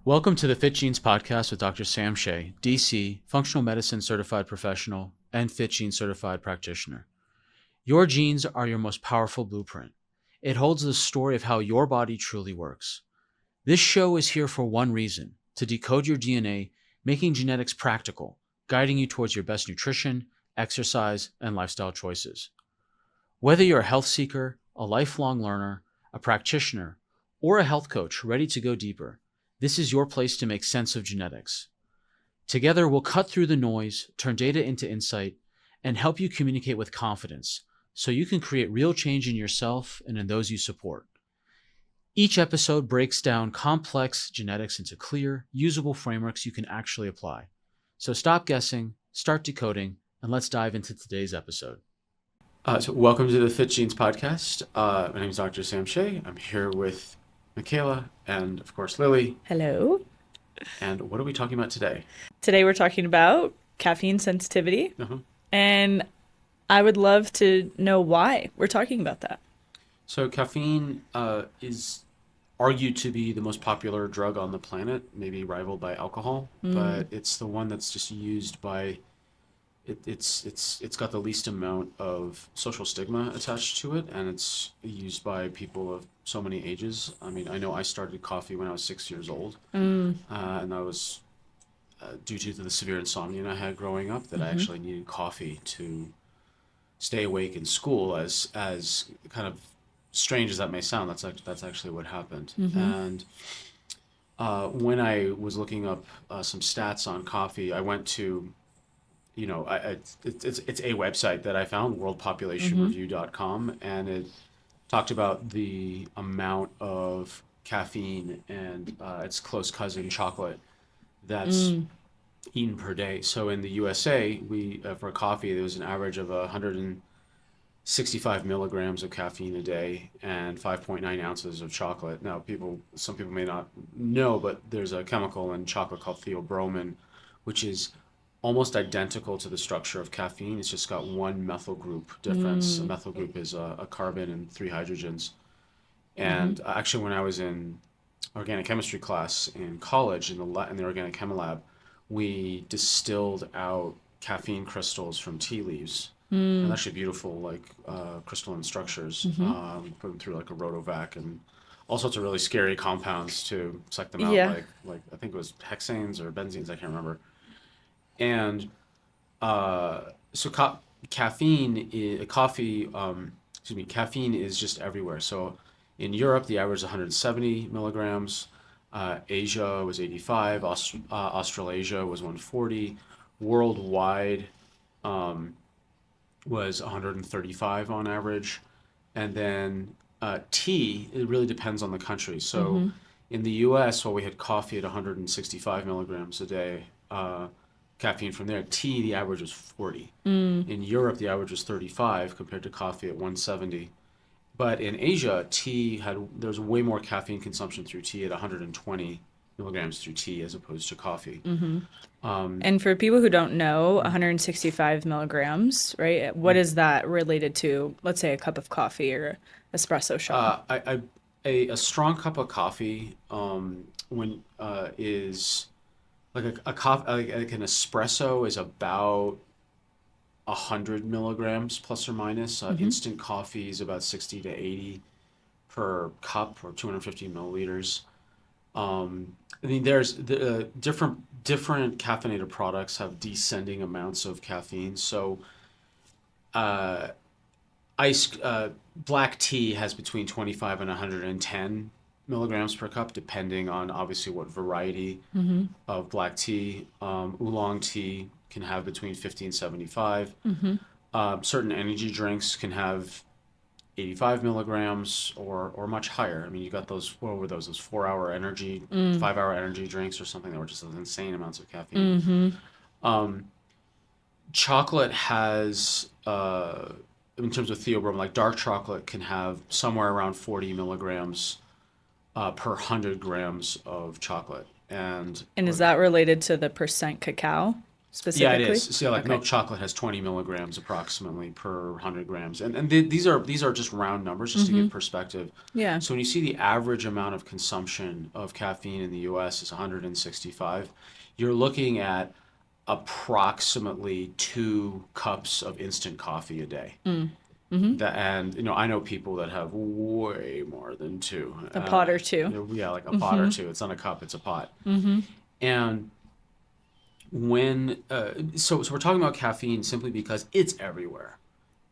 Welcome to the Fitgenes podcast with Dr. Sam Shay, DC, functional medicine certified professional and Fitgenes certified practitioner. Your genes are your most powerful blueprint. It holds the story of how your body truly works. This show is here for one reason: to decode your DNA, making genetics practical, guiding you towards your best nutrition, exercise, and lifestyle choices. Whether you're a health seeker, a lifelong learner, a practitioner, or a health coach ready to go deeper, this is your place to make sense of genetics. Together, we'll cut through the noise, turn data into insight, and help you communicate with confidence so you can create real change in yourself and in those you support. Each episode breaks down complex genetics into clear, usable frameworks you can actually apply. So stop guessing, start decoding, and let's dive into today's episode. So welcome to the Fitgenes podcast. My name is Dr. Sam Shay. I'm here with Mikayla and, of course, Lily. Hello. And what are we talking about today? Today we're talking about caffeine sensitivity. And I would love to know why we're talking about that. So caffeine is argued to be the most popular drug on the planet, maybe rivaled by alcohol, but it's the one that's just used by it's got the least amount of social stigma attached to it, and it's used by people of so many ages. I mean, I know I started coffee when I was 6 years old, and that was due to the severe insomnia I had growing up, that I actually needed coffee to stay awake in school. As kind of strange as that may sound, that's actually what happened. And when I was looking up some stats on coffee, I went to it's a website that I found, worldpopulationreview.com, and it talked about the amount of caffeine and its close cousin chocolate that's eaten per day. So in the USA, we for coffee, there was an average of 165 milligrams of caffeine a day and 5.9 ounces of chocolate. Now, some people may not know, but there's a chemical in chocolate called theobromine, which is almost identical to the structure of caffeine. It's just got one methyl group difference. A methyl group is a carbon and 3 hydrogens. And actually, when I was in organic chemistry class in college, in the organic chem lab, we distilled out caffeine crystals from tea leaves. And actually beautiful, like crystalline structures. Put them through like a rotovac and all sorts of really scary compounds to suck them out. Yeah. Like I think it was hexanes or benzenes, I can't remember. And caffeine is just everywhere. So in Europe, the average is 170 milligrams. Asia was 85. Australasia was 140. Worldwide was 135 on average. And then tea, it really depends on the country. So in the US, while we had coffee at 165 milligrams a day, caffeine from there. Tea, the average was 40. In Europe, the average was 35 compared to coffee at 170. But in Asia, there's way more caffeine consumption through tea at 120 milligrams through tea as opposed to coffee. And for people who don't know, 165 milligrams, right? What is that related to, let's say, a cup of coffee or espresso shot? A strong cup of coffee is like like an espresso is about 100 milligrams plus or minus. Instant coffee is about 60 to 80 per cup, or 250 milliliters. I mean, there's the different caffeinated products have descending amounts of caffeine. So, black tea has between 25 and 110 milligrams per cup, depending on obviously what variety of black tea. Oolong tea can have between 50 and 75. Certain energy drinks can have 85 milligrams or much higher. I mean, you got those, what were those 4-hour energy, 5-hour energy drinks or something that were just insane amounts of caffeine. Chocolate has, in terms of theobromine, like dark chocolate can have somewhere around 40 milligrams per 100 grams of chocolate. And Is that related to the percent cacao? specifically? Yeah, it is. So like Okay. milk chocolate has 20 milligrams approximately per 100 grams. These are just round numbers just to give perspective. Yeah. So when you see the average amount of consumption of caffeine in the US is 165, you're looking at approximately 2 cups of instant coffee a day. And I know people that have way more than two. A pot or two. Yeah, like a pot or two. It's not a cup, it's a pot. And when so we're talking about caffeine simply because it's everywhere.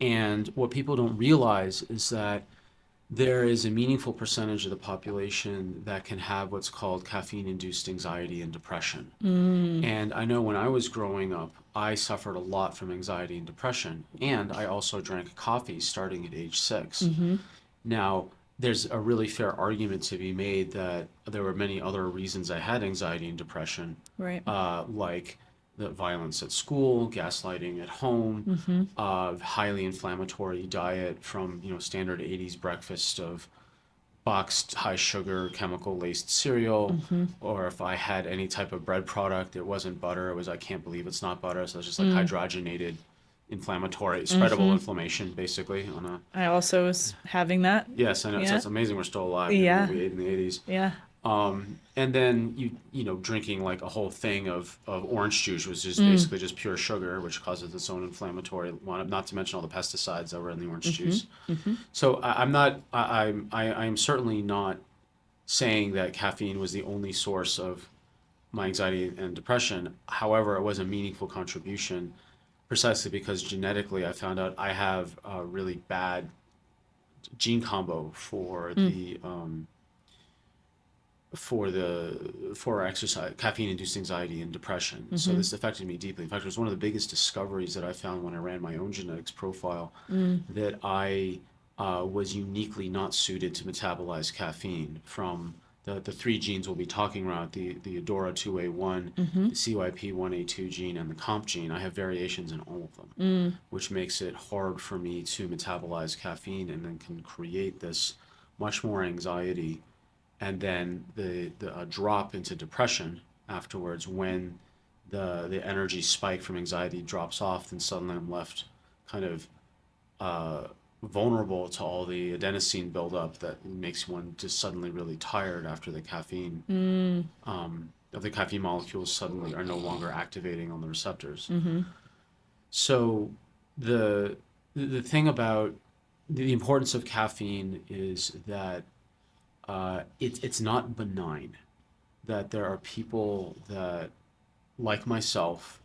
And what people don't realize is that there is a meaningful percentage of the population that can have what's called caffeine-induced anxiety and depression. And I know when I was growing up, I suffered a lot from anxiety and depression, and I also drank coffee starting at age 6. Now, there's a really fair argument to be made that there were many other reasons I had anxiety and depression, Right. like the violence at school, gaslighting at home, highly inflammatory diet from standard 80s breakfast of boxed high sugar chemical laced cereal, or if I had any type of bread product, it wasn't butter, it was I can't believe it's not butter, so it's just like hydrogenated inflammatory spreadable inflammation basically on a I also was having that. yes I know. So Yeah. it's amazing we're still alive. Yeah. We ate in the 80s. Yeah. And then drinking like a whole thing of orange juice, was just basically just pure sugar, which causes its own inflammatory, not to mention all the pesticides that were in the orange juice. So I'm certainly not saying that caffeine was the only source of my anxiety and depression. However, it was a meaningful contribution precisely because genetically I found out I have a really bad gene combo for for exercise, caffeine-induced anxiety and depression. So this affected me deeply. In fact, it was one of the biggest discoveries that I found when I ran my own genetics profile, that I was uniquely not suited to metabolize caffeine from the 3 genes we'll be talking about, the ADORA 2A1, the CYP1A2 gene, and the COMT gene. I have variations in all of them, which makes it hard for me to metabolize caffeine, and then can create this much more anxiety, and then the drop into depression afterwards when the energy spike from anxiety drops off. Then suddenly I'm left kind of vulnerable to all the adenosine buildup that makes one just suddenly really tired after the caffeine. The caffeine molecules suddenly are no longer activating on the receptors. So the thing about the importance of caffeine is that it's not benign, that there are people that, like myself,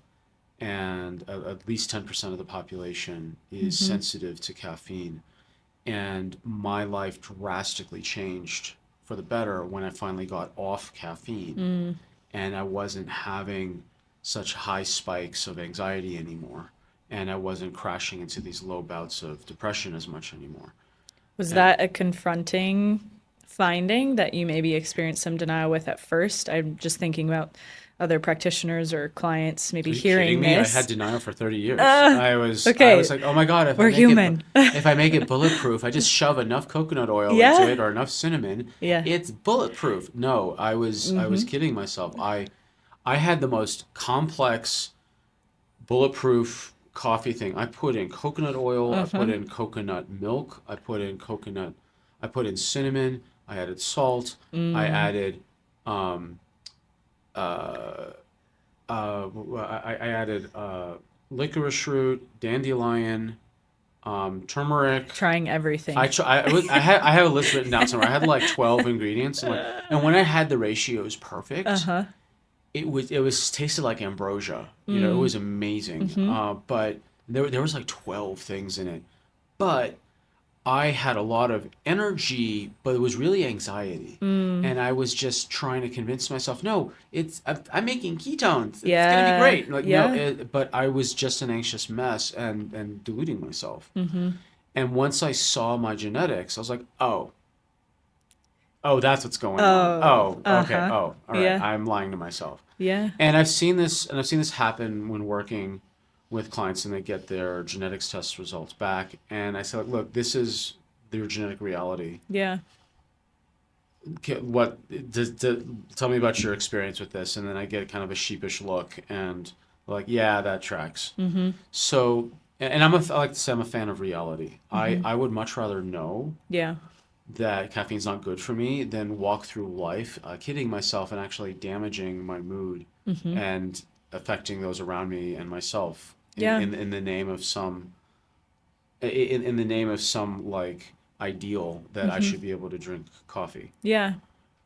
and at least 10% of the population is sensitive to caffeine. And my life drastically changed for the better when I finally got off caffeine, and I wasn't having such high spikes of anxiety anymore, and I wasn't crashing into these low bouts of depression as much anymore. Was that a confronting finding that you maybe experienced some denial with at first? I'm just thinking about other practitioners or clients maybe hearing this. I had denial for 30 years. I was like, oh my God, we're human. If I make it bulletproof, I just shove enough coconut oil into it or enough cinnamon, it's bulletproof. No, I was kidding myself. I had the most complex bulletproof coffee thing. I put in coconut oil, I put in coconut milk, I put in cinnamon, I added salt, I added I added licorice root, dandelion, turmeric. Trying everything. I have a list written down somewhere. I had like 12 ingredients, and when I had the ratios perfect, it was tasted like ambrosia. You know, it was amazing. But there was like 12 things in it. But I had a lot of energy, but it was really anxiety. And I was just trying to convince myself, no, I'm making ketones. It's going to be great. Like, no, but I was just an anxious mess and deluding myself. And once I saw my genetics, I was like, oh, that's what's going on. Oh, okay. Oh, all right. I'm lying to myself. Yeah. And I've seen this happen when working with clients and they get their genetics test results back, and I say, look, this is your genetic reality. Yeah. Tell me about your experience with this, and then I get kind of a sheepish look, and Like, yeah, that tracks. So, and I like to say I'm a fan of reality. I would much rather know Yeah. that caffeine's not good for me than walk through life kidding myself and actually damaging my mood and affecting those around me and myself Yeah. in the name of some in the name of some like ideal that I should be able to drink coffee. Yeah.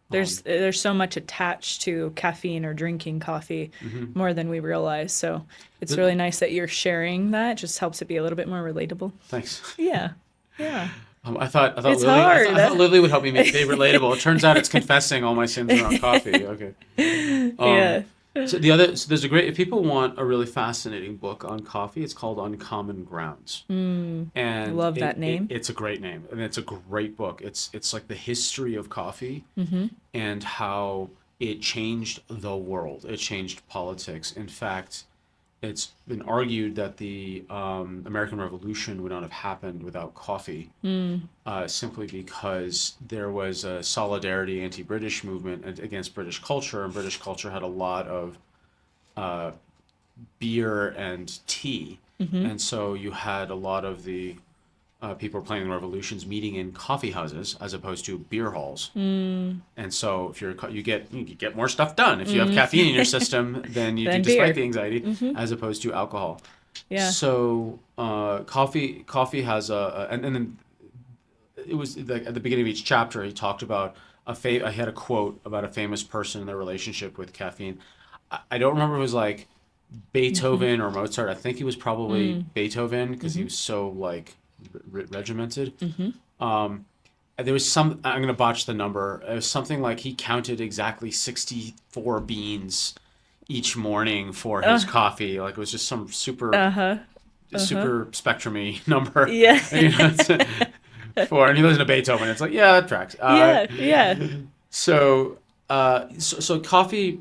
There's so much attached to caffeine or drinking coffee more than we realize. So it's really nice that you're sharing that. It just helps it be a little bit more relatable. Thanks. Yeah. Yeah. I thought It's Lily, hard. I thought Lily would help me make it relatable. It turns out it's confessing all my sins around coffee. Okay. Yeah. So there's a great, if people want a really fascinating book on coffee, it's called Uncommon Grounds. And Love that name. It's a great name, and it's a great book. It's like the history of coffee and how it changed the world. It changed politics. In fact, it's been argued that the American Revolution would not have happened without coffee, simply because there was a solidarity anti-British movement against British culture, and British culture had a lot of beer and tea, and so you had a lot of the people planning the revolutions meeting in coffee houses as opposed to beer halls. And so if you get more stuff done if you have caffeine in your system than you do despite the anxiety, as opposed to alcohol. Yeah. So coffee has and then it was like at the beginning of each chapter he talked about I had a quote about a famous person in their relationship with caffeine. I don't remember if it was like Beethoven or Mozart. I think he was probably Beethoven because he was so like regimented. There was I'm going to botch the number. It was something like he counted exactly 64 beans each morning for his coffee. Like it was just some super spectrum-y number. Yeah. And he listens to Beethoven. It's like, yeah, that tracks. Yeah. So coffee,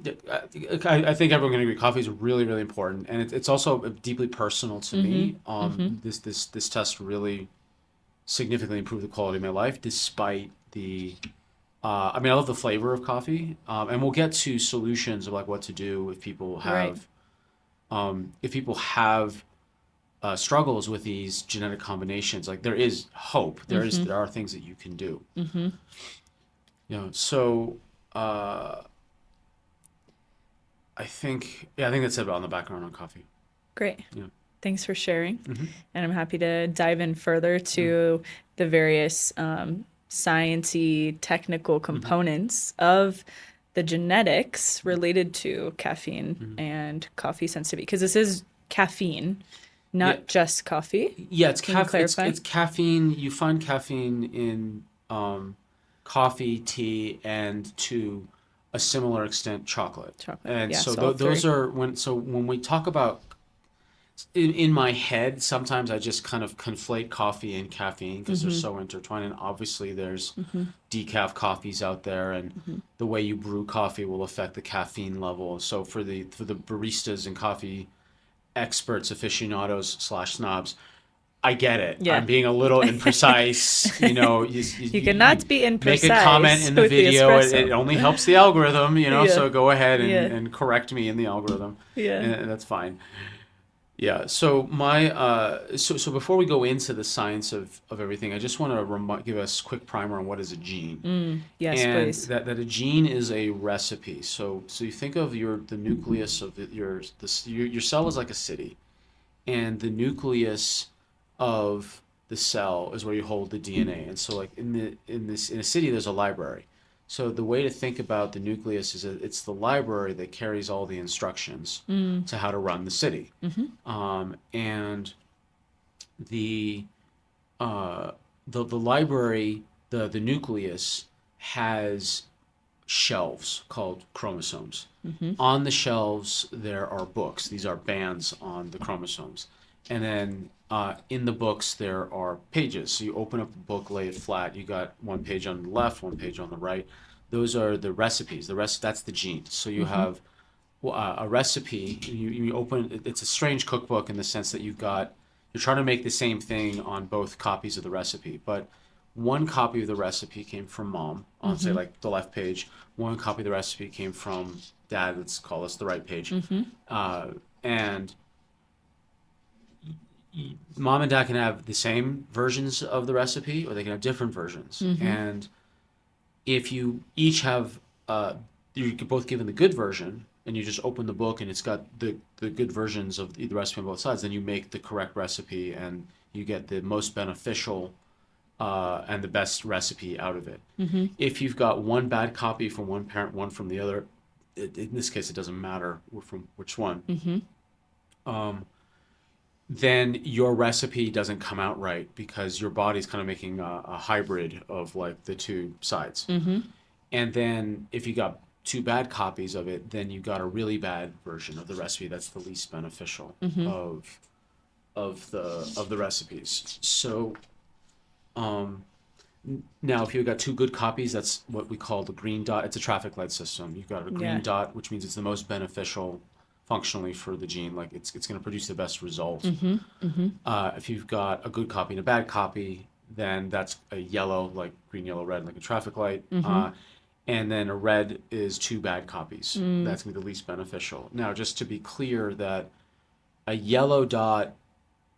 I think everyone can agree, coffee is really, really important, and it's also deeply personal to me. This test really significantly improved the quality of my life, despite the. I love the flavor of coffee, and we'll get to solutions of like what to do if people have, struggles with these genetic combinations. Like there is hope. There are things that you can do. So. I think that's it on the background on coffee. Great. Yeah. Thanks for sharing. And I'm happy to dive in further to the various science-y technical components of the genetics related to caffeine and coffee sensitivity. Because this is caffeine, not just coffee. Yeah, it's caffeine. It's caffeine. You find caffeine in coffee, tea, and to a similar extent, chocolate. And so those are when we talk about in my head, sometimes I just kind of conflate coffee and caffeine because they're so intertwined. And obviously, there's decaf coffees out there, and the way you brew coffee will affect the caffeine level. So for the baristas and coffee experts, aficionados / snobs, I get it. Yeah. I'm being a little imprecise. You cannot be imprecise. Make a comment in the video. It only helps the algorithm, So go ahead and correct me in the algorithm. Yeah. And that's fine. Yeah. So so before we go into the science of everything, I just want to give us a quick primer on what is a gene. Yes, and please. That a gene is a recipe. So you think of the nucleus of your cell is like a city, and the nucleus of the cell is where you hold the DNA. And so like in a city there's a library. So the way to think about the nucleus is that it's the library that carries all the instructions to how to run the city. And the library, the nucleus has shelves called chromosomes. On the shelves there are books. These are bands on the chromosomes. And then in the books there are pages. So you open up a book, lay it flat. You got one page on the left, one page on the right. Those are the recipes. That's the genes. So you have a recipe. You open. It's a strange cookbook in the sense that you're trying to make the same thing on both copies of the recipe. But one copy of the recipe came from mom on say like the left page. One copy of the recipe came from dad. Let's call this the right page. And mom and dad can have the same versions of the recipe, or they can have different versions. And if you each have, you're both given the good version, and you just open the book and it's got the good versions of the recipe on both sides, then you make the correct recipe and you get the most beneficial and the best recipe out of it. If you've got one bad copy from one parent, one from the other, in this case, it doesn't matter from which one, then your recipe doesn't come out right because your body's kind of making a hybrid of like the two sides. And then if you got two bad copies of it, then you got a really bad version of the recipe that's the least beneficial of the recipes. So now if you've got two good copies, that's what we call the green dot. It's a traffic light system. You've got a green dot, which means it's the most beneficial functionally for the gene. Like it's going to produce the best result. If you've got a good copy and a bad copy, then that's a yellow, like green, yellow, red, like a traffic light. And then a red is two bad copies. That's going to be the least beneficial. Now, just to be clear, that a yellow dot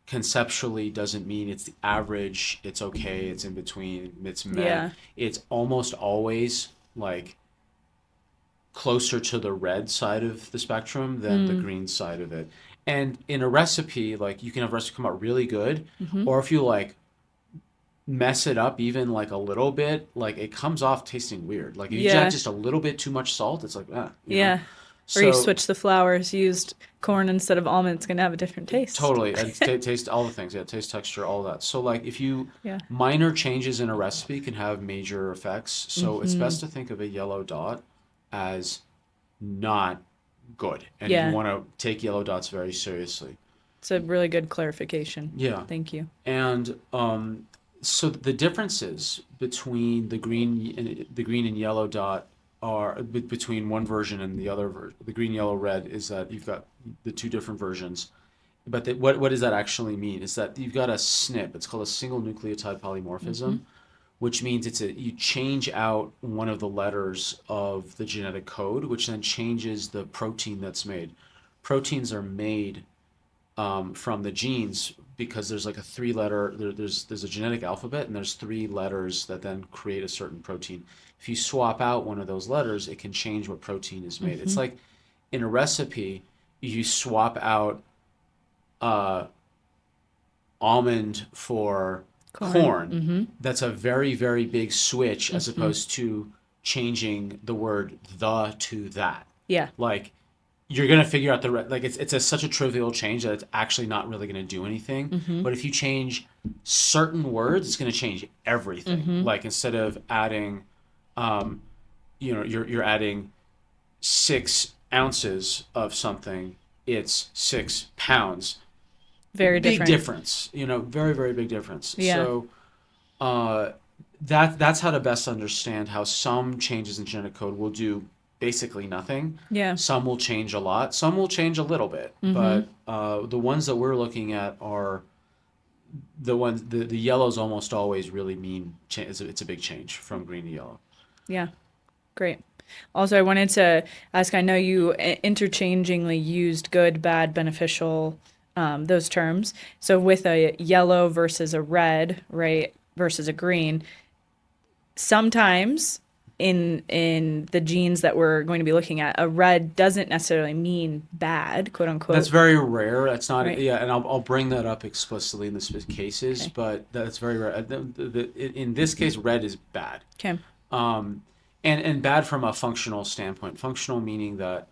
conceptually doesn't mean it's the average, it's okay, it's in between, it's meh. It's almost always like closer to the red side of the spectrum than the green side of it. And in a recipe, like you can have a recipe come out really good, or if you like mess it up even like a little bit, like it comes off tasting weird. Like if you add just a little bit too much salt, it's like you know? Or you switch the flours, used corn instead of almond, it's going to have a different taste. Totally. And taste, all the things. Yeah, taste, texture, all that. So like if you, minor changes in a recipe can have major effects. So it's best to think of a yellow dot as not good. And you want to take yellow dots very seriously. It's a really good clarification. Yeah. Thank you. And so the differences between the green and yellow dot are between one version and the other version, the green, yellow, red, is that you've got the two different versions. But what does that actually mean? Is that you've got a SNP. It's called a single nucleotide polymorphism, which means you change out one of the letters of the genetic code, which then changes the protein that's made. Proteins are made from the genes because there's like a three-letter, there's a genetic alphabet, and there's three letters that then create a certain protein. If you swap out one of those letters, it can change what protein is made. It's like in a recipe, you swap out almond for corn. That's a very, very big switch as opposed to changing the word the to that. Yeah. Like you're going to figure out it's such a trivial change that it's actually not really going to do anything. But if you change certain words, it's going to change everything. Like instead of adding, you're adding 6 ounces of something, it's 6 pounds. Very different. Big difference, very, very big difference. Yeah. So that's how to best understand how some changes in genetic code will do basically nothing. Yeah. Some will change a lot. Some will change a little bit. But the ones that we're looking at are the ones, the yellows almost always really mean it's a big change from green to yellow. Yeah. Great. Also, I wanted to ask, I know you interchangingly used good, bad, beneficial, those terms. So with a yellow versus a red, right, versus a green, sometimes in the genes that we're going to be looking at, a red doesn't necessarily mean bad, quote unquote. That's very rare. That's not, right. And I'll bring that up explicitly in the cases, but that's very rare. In this case, red is bad. Okay. And bad from a functional standpoint. Functional meaning that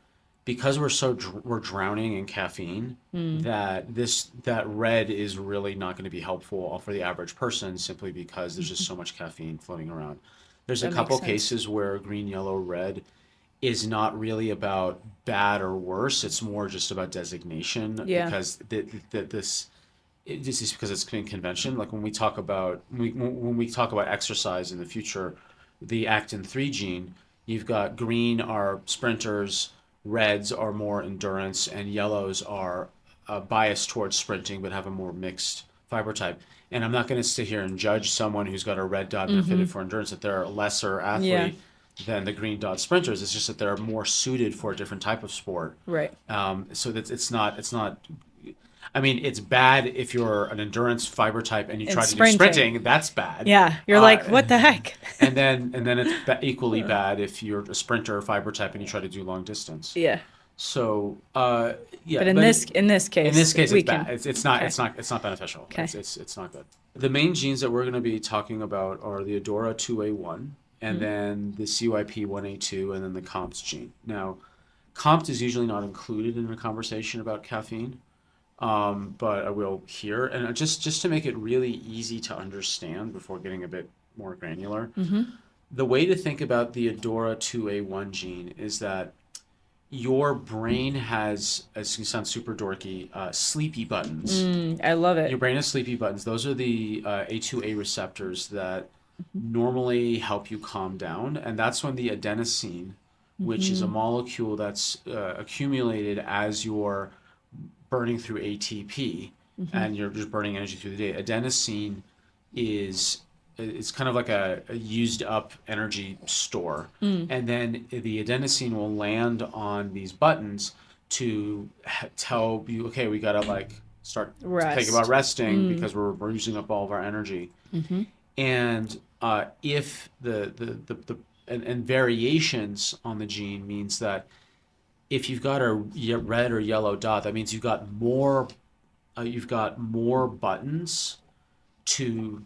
because we're drowning in caffeine, that red is really not going to be helpful for the average person simply because there's just so much caffeine floating around. There's a couple cases where green, yellow, red is not really about bad or worse. It's more just about designation because this is because it's been convention. Like when we talk about exercise in the future, the actin 3 gene, you've got green are sprinters, reds are more endurance, and yellows are biased towards sprinting but have a more mixed fiber type. And I'm not going to sit here and judge someone who's got a red dot and they're fitted for endurance, that they're a lesser athlete. than the green dot sprinters. It's just that they're more suited for a different type of sport. Right. So that it's not. I mean, it's bad if you're an endurance fiber type and you try to do sprinting. That's bad. Yeah, you're like, what the heck? and then it's equally bad if you're a sprinter fiber type and you try to do long distance. Yeah. So yeah. But in this case, it's bad. It's not beneficial. Okay. It's not good. The main genes that we're going to be talking about are the ADORA 2A1, and then the CYP1A2, and then the COMT gene. Now, COMT is usually not included in a conversation about caffeine, but I will here. And just to make it really easy to understand before getting a bit more granular, the way to think about the ADORA 2A1 gene is that your brain has, as you sound super dorky, sleepy buttons. I love it. Your brain has sleepy buttons. Those are the A2A receptors that normally help you calm down. And that's when the adenosine, which is a molecule that's accumulated as you're burning through ATP and you're just burning energy through the day. Adenosine it's kind of like a used up energy store. And then the adenosine will land on these buttons to tell you, okay, we got to like start think about resting because we're using up all of our energy. And if and variations on the gene means that if you've got a red or yellow dot, that means you've got more buttons to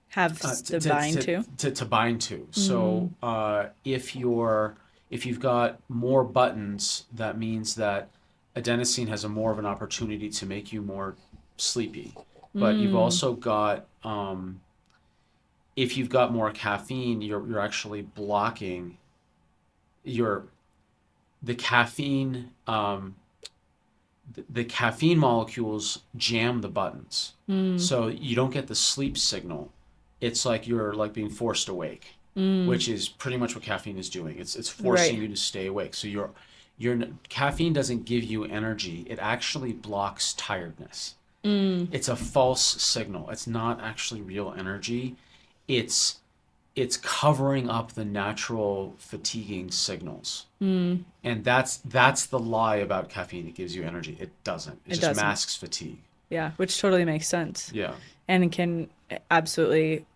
have to bind to bind to. So if you've got more buttons, that means that adenosine has more of an opportunity to make you more sleepy. But you've also got if you've got more caffeine, you're actually blocking the caffeine. The caffeine molecules jam the buttons, so you don't get the sleep signal. It's like you're like being forced awake, which is pretty much what caffeine is doing. It's forcing you to stay awake. So your caffeine doesn't give you energy. It actually blocks tiredness. It's a false signal. It's not actually real energy. It's covering up the natural fatiguing signals. And that's the lie about caffeine. It gives you energy. It doesn't. It just masks fatigue. Yeah, which totally makes sense. Yeah. And it can absolutely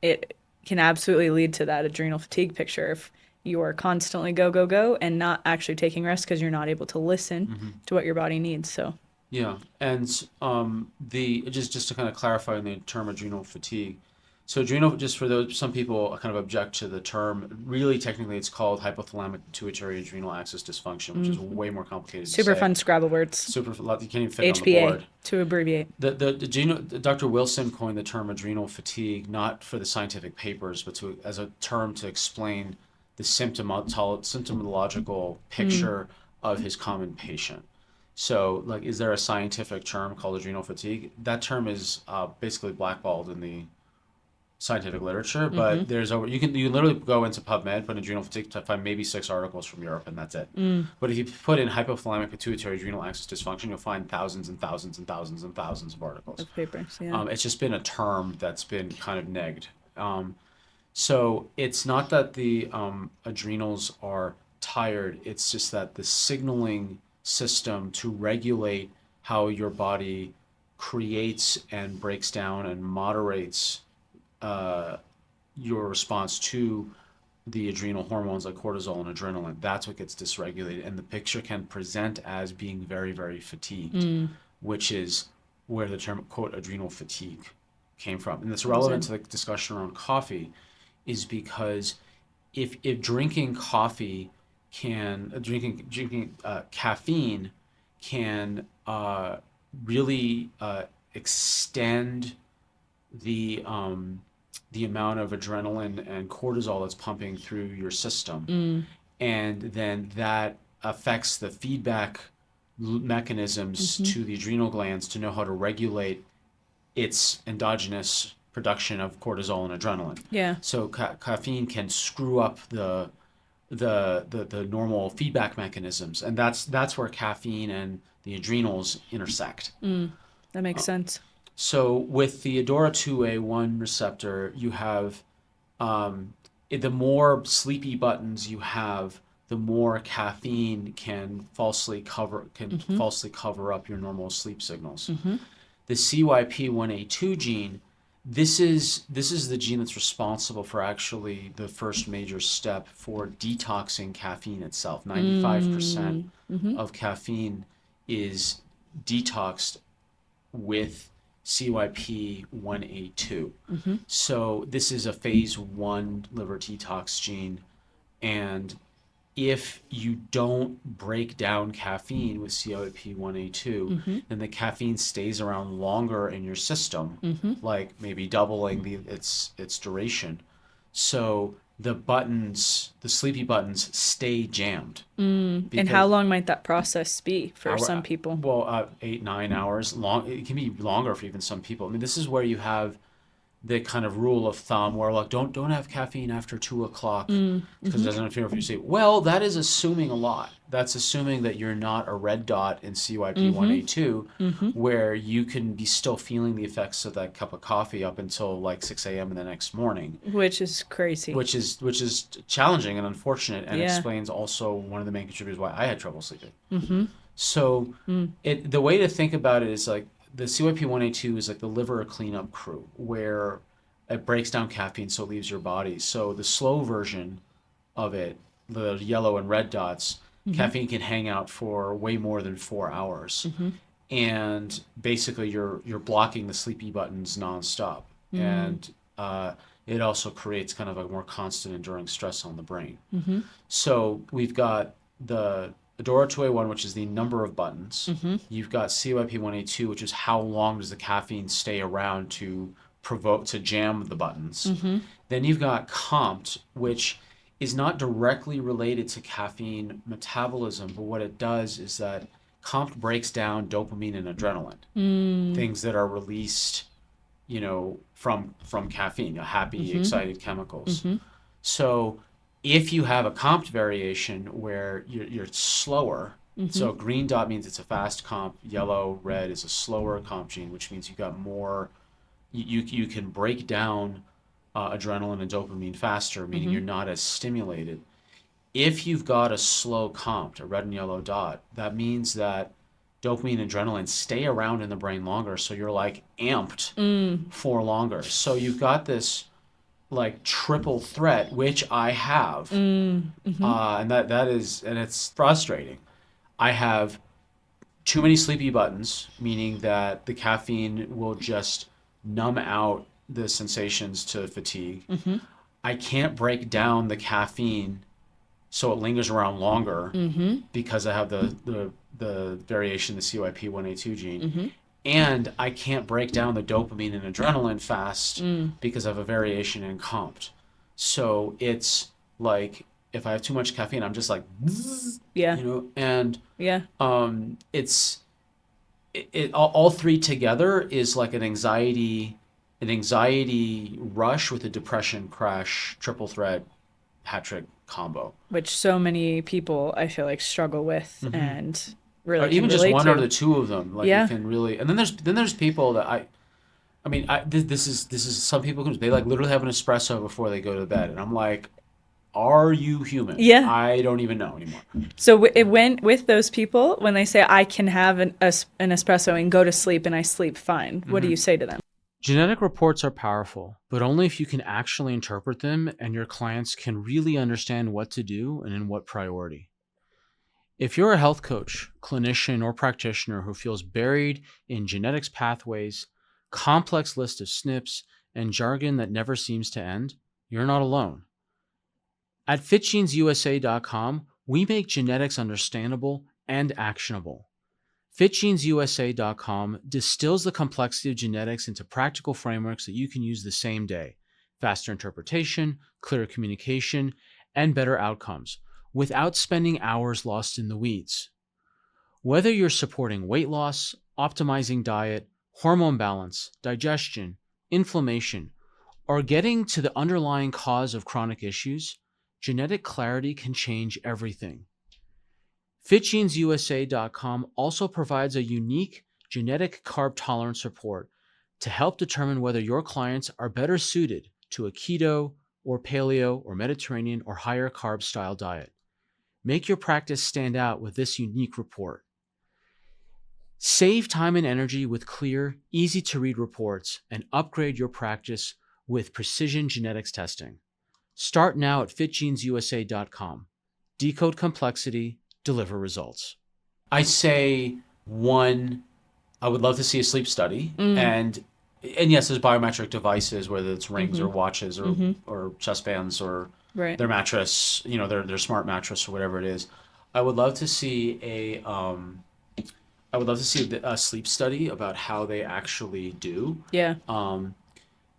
lead to that adrenal fatigue picture if you are constantly go and not actually taking rest because you're not able to listen to what your body needs. So yeah, and just to kind of clarify on the term adrenal fatigue. So adrenal, just for those, some people kind of object to the term. Really, technically, it's called hypothalamic pituitary adrenal axis dysfunction, which is way more complicated. Super fun Scrabble words. You can't even fit HPA, on the board. To abbreviate. Dr. Wilson coined the term adrenal fatigue not for the scientific papers, but as a term to explain the symptomological picture of his common patient. So, like, is there a scientific term called adrenal fatigue? That term is basically blackballed in the scientific literature, but you can literally go into PubMed, put in adrenal fatigue, to find maybe 6 articles from Europe, and that's it. But if you put in hypothalamic pituitary adrenal axis dysfunction, you'll find thousands and thousands and thousands and thousands of articles. Of papers, yeah. It's just been a term that's been kind of negged. So it's not that the adrenals are tired, it's just that the signaling system to regulate how your body creates and breaks down and moderates your response to the adrenal hormones like cortisol and adrenaline, that's what gets dysregulated. And the picture can present as being very, very fatigued, which is where the term, quote, adrenal fatigue came from. And it's relevant to the discussion around coffee is because if drinking coffee drinking caffeine can really extend the amount of adrenaline and cortisol that's pumping through your system, and then that affects the feedback mechanisms to the adrenal glands to know how to regulate its endogenous production of cortisol and adrenaline. Yeah. So caffeine can screw up the normal feedback mechanisms, and that's where caffeine and the adrenals intersect. That makes sense. So with the ADORA 2A1 receptor, you have the more sleepy buttons you have, the more caffeine can falsely cover up your normal sleep signals. The CYP1A2 gene, this is the gene that's responsible for actually the first major step for detoxing caffeine itself. 95% of caffeine is detoxed with CYP1A2. So this is a phase 1 liver detox gene, and if you don't break down caffeine with CYP1A2, then the caffeine stays around longer in your system, like maybe doubling its duration. So the sleepy buttons stay jammed. And how long might that process be for some people? Well, 8-9 hours long. It can be longer for even some people. I mean, this is where you have the kind of rule of thumb where like don't have caffeine after 2:00 because it doesn't interfere with your sleep. Well, that is assuming a lot. That's assuming that you're not a red dot in CYP1A2 where you can be still feeling the effects of that cup of coffee up until like 6 a.m. in the next morning. Which is crazy. Which is challenging and unfortunate, and explains also one of the main contributors why I had trouble sleeping. So the way to think about it is like the CYP1A2 is like the liver cleanup crew, where it breaks down caffeine so it leaves your body. So the slow version of it, the yellow and red dots, caffeine can hang out for way more than 4 hours. And basically you're blocking the sleepy buttons nonstop. And it also creates kind of a more constant enduring stress on the brain. So we've got the Adora 2A1, which is the number of buttons. You've got CYP1A2, which is how long does the caffeine stay around to jam the buttons. Then you've got COMT, which is not directly related to caffeine metabolism, but what it does is that COMT breaks down dopamine and adrenaline, things that are released, from caffeine, happy, excited chemicals. So if you have a COMT variation where you're slower, so green dot means it's a fast COMT, yellow, red is a slower COMT gene, which means you got more, you can break down adrenaline and dopamine faster, meaning you're not as stimulated. If you've got a slow COMT, a red and yellow dot, that means that dopamine and adrenaline stay around in the brain longer, so you're like amped for longer. So you've got this like triple threat, which I have, and it's frustrating. I have too many sleepy buttons, meaning that the caffeine will just numb out the sensations to fatigue. I can't break down the caffeine so it lingers around longer because I have the variation, the CYP1A2 gene. And I can't break down the dopamine and adrenaline fast because I have a variation in COMT. So it's like if I have too much caffeine, I'm just like, and it's all three together is like an anxiety rush with a depression crash, triple threat, hat trick combo. Which so many people I feel like struggle with and really or even just one or the two of them, like you can really. And then there's people that this is some people who they like literally have an espresso before they go to bed, and I'm like, are you human? I don't even know anymore. So with those people, when they say I can have an espresso and go to sleep and I sleep fine, what do you say to them? Genetic reports are powerful, but only if you can actually interpret them and your clients can really understand what to do and in what priority. If you're a health coach, clinician, or practitioner who feels buried in genetics pathways, complex list of SNPs, and jargon that never seems to end, you're not alone. At FitGenesUSA.com, we make genetics understandable and actionable. FitGenesUSA.com distills the complexity of genetics into practical frameworks that you can use the same day. Faster interpretation, clearer communication, and better outcomes, without spending hours lost in the weeds. Whether you're supporting weight loss, optimizing diet, hormone balance, digestion, inflammation, or getting to the underlying cause of chronic issues, genetic clarity can change everything. FitGenesUSA.com also provides a unique genetic carb tolerance report to help determine whether your clients are better suited to a keto, or paleo or Mediterranean or higher carb style diet. Make your practice stand out with this unique report. Save time and energy with clear, easy to read reports and upgrade your practice with precision genetics testing. Start now at fitgenesusa.com. Decode complexity, deliver results. I say one, I would love to see a sleep study. And yes, there's biometric devices, whether it's rings or watches or chest bands or their mattress, their smart mattress or whatever it is. I would love to see a sleep study about how they actually do. Yeah.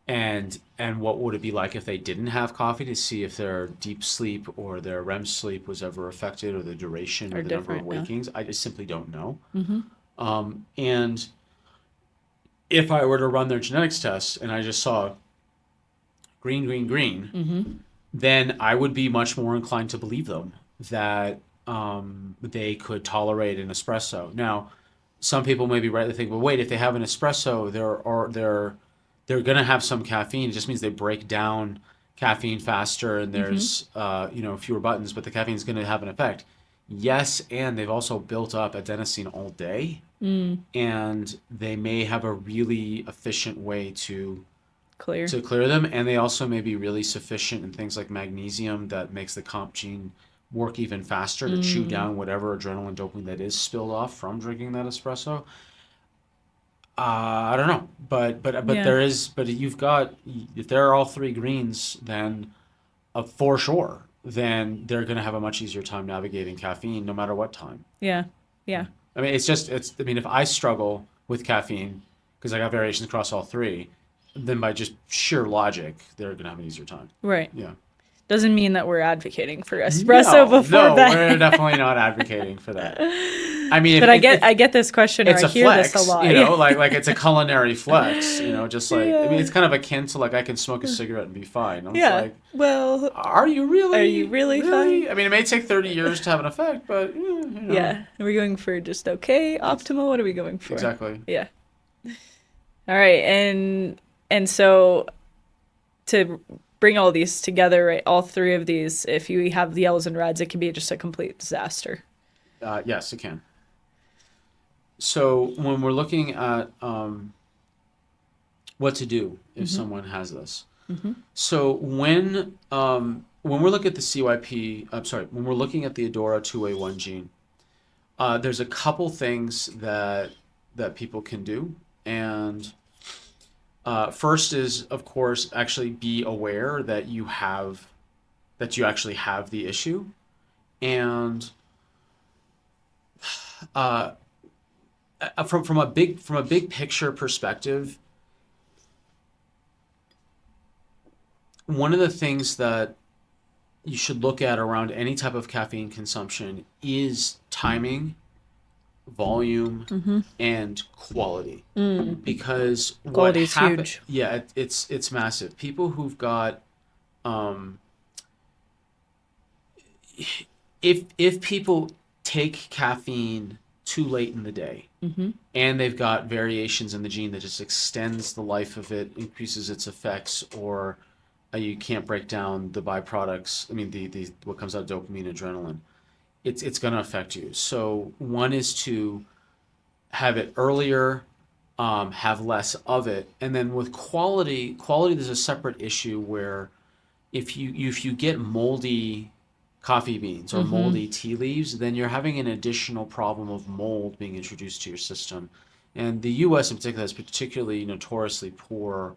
And what would it be like if they didn't have coffee, to see if their deep sleep or their REM sleep was ever affected, or the duration or the number of wakings. I just simply don't know. And if I were to run their genetics test and I just saw green, then I would be much more inclined to believe them that they could tolerate an espresso. Now, some people maybe rightly think, well, wait, if they have an espresso, they're going to have some caffeine. It just means they break down caffeine faster and there's fewer buttons, but the caffeine is going to have an effect. Yes, and they've also built up adenosine all day, and they may have a really efficient way to clear them, and they also may be really sufficient in things like magnesium that makes the COMT gene work even faster to chew down whatever adrenaline dopamine that is spilled off from drinking that espresso. I don't know, but if there are all three greens, then for sure, then they're going to have a much easier time navigating caffeine no matter what time. Yeah. I mean, if I struggle with caffeine because I got variations across all three, then by just sheer logic, they're going to have an easier time. Right. Yeah. Doesn't mean that we're advocating for espresso before bed. No, we're definitely not advocating for that. I mean, but I get this question, or I hear flex, this a lot. Like it's a culinary flex, just like, I mean, it's kind of akin to like, I can smoke a cigarette and be fine. It's like, well, are you really fine? I mean, it may take 30 years to have an effect, but yeah. Are we going for just okay, optimal? What are we going for? Exactly. Yeah. All right, and so to bring all these together, right? All three of these, if you have the yellows and reds, it can be just a complete disaster. Yes, it can. So when we're looking at what to do if someone has this, so when we're looking at the when we're looking at the Adora 2A1 gene, there's a couple things that people can do, and first is, of course, actually be aware that you actually have the issue, and from a big picture perspective, one of the things that you should look at around any type of caffeine consumption is timing, volume, and quality. Because quality is huge. Yeah, it's massive. People who've got if people take caffeine too late in the day, and they've got variations in the gene that just extends the life of it, increases its effects, or you can't break down the byproducts. I mean, the what comes out of dopamine, adrenaline. It's going to affect you. So one is to have it earlier, have less of it, and then with quality, there's a separate issue where if you get moldy coffee beans or moldy tea leaves, then you're having an additional problem of mold being introduced to your system. And the U.S. in particular has particularly notoriously poor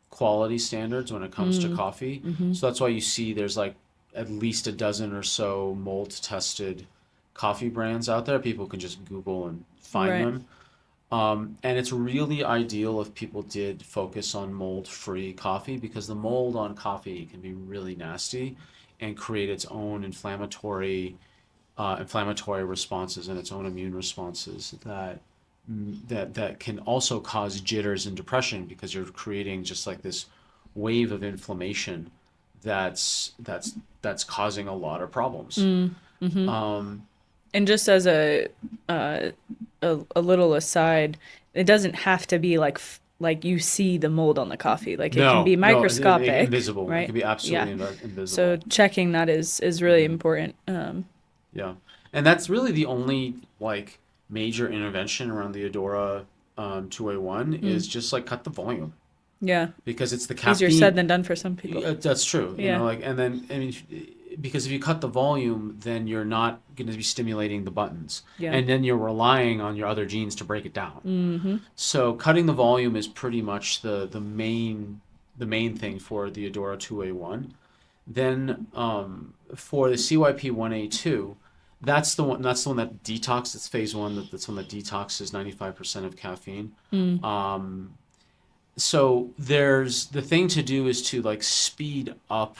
quality standards when it comes to coffee. So that's why you see there's like at least a dozen or so mold tested coffee brands out there. People can just Google and find them. And it's really ideal if people did focus on mold-free coffee, because the mold on coffee can be really nasty and create its own inflammatory responses and its own immune responses that can also cause jitters and depression, because you're creating just like this wave of inflammation that's causing a lot of problems. And just as a little aside, it doesn't have to be like like you see the mold on the coffee. Like it can be No, microscopic, invisible. It right? can be absolutely Yeah. invisible. So checking that is really important. Yeah, and that's really the only like major intervention around the Adora 2A1 is just like cut the volume Yeah. because it's the Easier said caffeine. than done for some people. That's true, you Yeah. know, like, and then I mean, because if you cut the volume, then you're not going to be stimulating the buttons, Yeah. and then you're relying on your other genes to break it down. So cutting the volume is pretty much the main thing for the Adora 2A1. Then for the CYP1A2, that's the one. That's the one that detox. It's phase one. That's one that detoxes 95% of caffeine. So there's the thing to do is to like speed up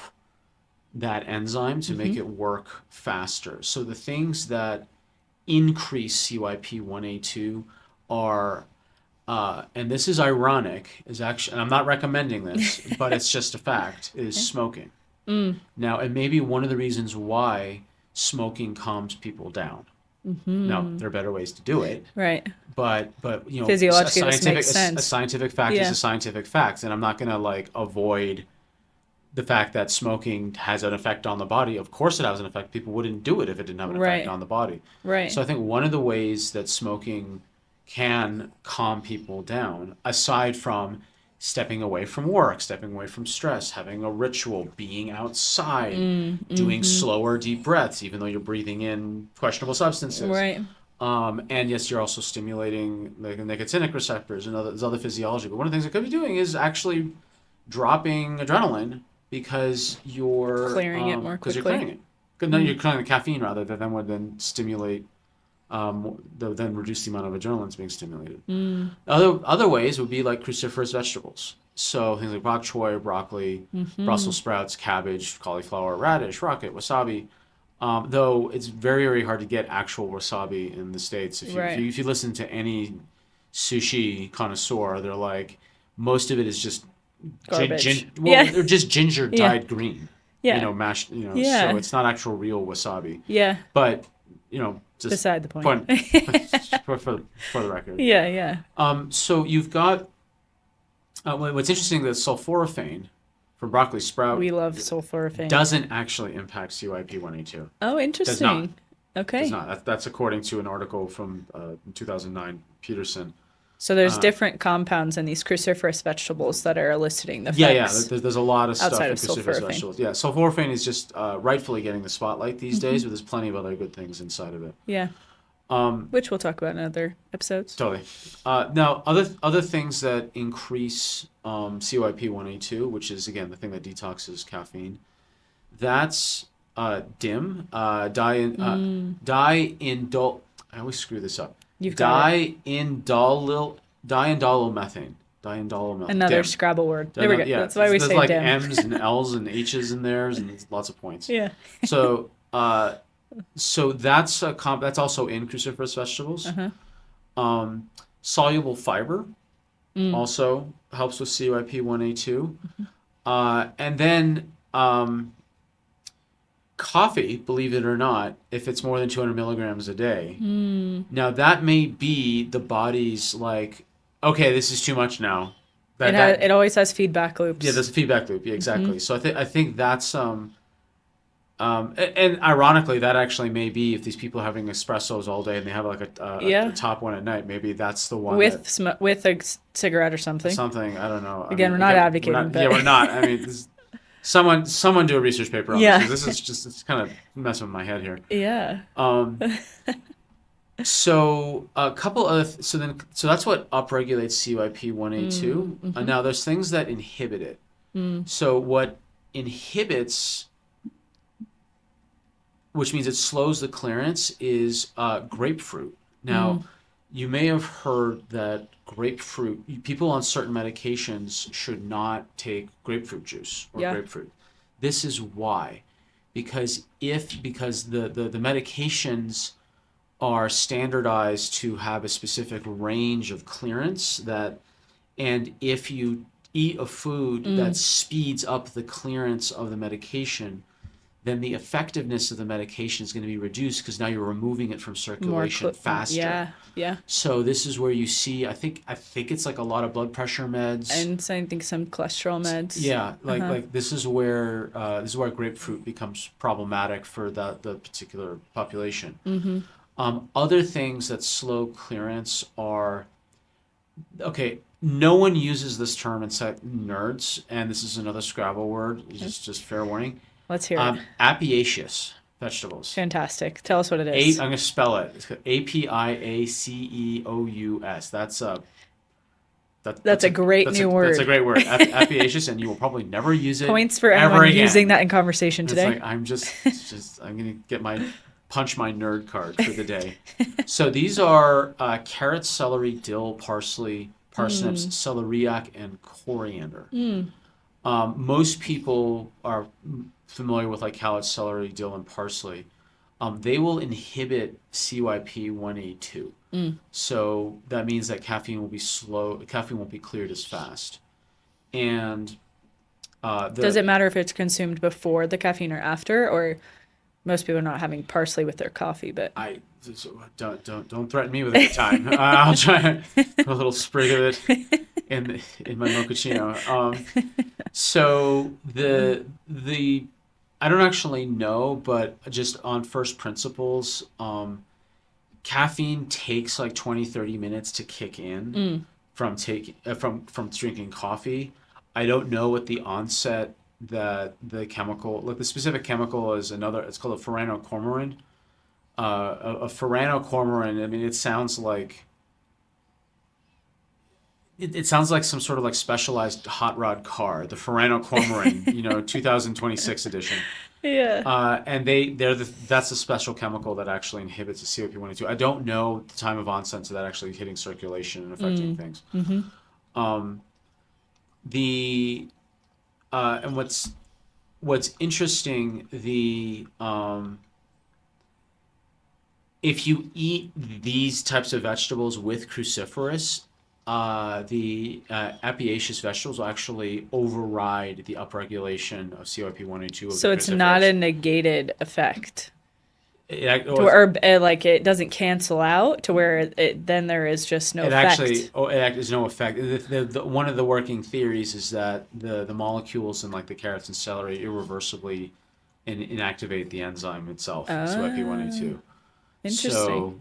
that enzyme to make it work faster. So the things that increase CYP1A2 are, and this is ironic, is actually, and I'm not recommending this, but it's just a fact, is smoking. Now, it may be one of the reasons why smoking calms people down. Now, there are better ways to do it, Right. but you know, Physiologically, this makes a sense. scientific fact is Yeah. a scientific fact, and I'm not gonna like avoid the fact that smoking has an effect on the body. Of course, it has an effect. People wouldn't do it if it didn't have an effect Right. on the body. Right. So I think one of the ways that smoking can calm people down, aside from stepping away from work, stepping away from stress, having a ritual, being outside, doing slower, deep breaths, even though you're breathing in questionable substances. Right. And yes, you're also stimulating the nicotinic receptors and there's other physiology. But one of the things it could be doing is actually dropping adrenaline because you're Clearing it more because you're quickly. clearing it. Because then you're clearing the caffeine rather that then would then stimulate then reduce the amount of adrenaline that's being stimulated. Other ways would be like cruciferous vegetables. So things like bok choy, broccoli, Brussels sprouts, cabbage, cauliflower, radish, rocket, wasabi. Though it's very, very hard to get actual wasabi in the States. If you listen to any sushi connoisseur, they're like, most of it is just Garbage. they're just ginger dyed green. Yeah. You know, mashed, you know, Yeah. so it's not actual real wasabi. Yeah. But, you know, just Beside the point. for the record. Yeah. Yeah. So you've got, what's interesting, that sulforaphane from broccoli sprout We love sulforaphane. doesn't actually impact CYP1A2. Oh, interesting. Does not. Okay. Does not. That's according to an article from 2009, Peterson. So there's different compounds in these cruciferous vegetables that are eliciting the effects. Yeah. There's a lot of stuff outside in of cruciferous sulforaphane. vegetables. Yeah, sulforaphane is just rightfully getting the spotlight these days, but there's plenty of other good things inside of it. Yeah. Which we'll talk about in other episodes. Totally. Now, other things that increase CYP1A2, which is again the thing that detoxes caffeine, that's DIM, diindol. I always screw this up. You've got Diindolylmethane. another DIM. Scrabble word. There we go. Yeah, That's why we there's say like dim. M's and L's and H's in there, and there's lots of points. Yeah. So, that's that's also in cruciferous vegetables. Soluble fiber also helps with CYP1A2, and then coffee, believe it or not, if it's more than 200 milligrams a day. Now that may be the body's like, okay, this is too much now. It always has feedback loops. Yeah, there's a feedback loop. Yeah, exactly. So I think that's and ironically, that actually may be if these people are having espressos all day and they have like a top one at night, maybe that's the one with a cigarette or something. Something, I don't know. Again, we're not advocating. Yeah, we're not. I mean, someone do a research paper on this. This is just, it's kind of messing with my head here. Yeah. So a couple of so that's what upregulates CYP1A2. Now there's things that inhibit it. So what inhibits, which means it slows the clearance, is grapefruit. Now, you may have heard that people on certain medications should not take grapefruit juice or grapefruit. This is why. Because the medications are standardized to have a specific range of clearance and if you eat a food that speeds up the clearance of the medication, then the effectiveness of the medication is going to be reduced because now you're removing it from circulation faster. Yeah. So this is where you see, I think it's like a lot of blood pressure meds. And so I think some cholesterol meds. Yeah, like this is where grapefruit becomes problematic for the particular population. Other things that slow clearance are, okay, no one uses this term except nerds, and this is another Scrabble word, just fair warning. Let's hear it. Apiaceous vegetables. Fantastic. Tell us what it is. I'm going to spell it. It's Apiaceous. That's a great new word. That's a great word. Apiaceous, and you will probably never use it. Points for anyone using that in conversation today. It's like, I'm going to punch my nerd card for the day. So these are carrots, celery, dill, parsley, parsnips, celeriac, and coriander. Most people are familiar with like carrots, celery, dill, and parsley. They will inhibit CYP1A2. So that means that caffeine will be slow. Caffeine won't be cleared as fast. And does it matter if it's consumed before the caffeine or after, or most people are not having parsley with their coffee? But don't threaten me with a good time. I'll try a little sprig of it in my mochaccino. So the I don't actually know, but just on first principles, caffeine takes like 20-30 minutes to kick in from drinking coffee. I don't know what the onset that the chemical, like the specific chemical is it's called a furanocoumarin. A furanocoumarin, I mean, it sounds like some sort of like specialized hot rod car, the furanocoumarin, 2026 edition. Yeah. And that's a special chemical that actually inhibits the CYP1A2. I don't know the time of onset to that actually hitting circulation and affecting things. And what's interesting, if you eat these types of vegetables with cruciferous, the apiaceous vegetables will actually override the upregulation of CYP1A2. So it's not a negated effect. Or like it doesn't cancel out to where then there is just no effect. It is no effect. One of the working theories is that the molecules in like the carrots and celery irreversibly inactivate the enzyme itself, CYP1A2. Interesting. So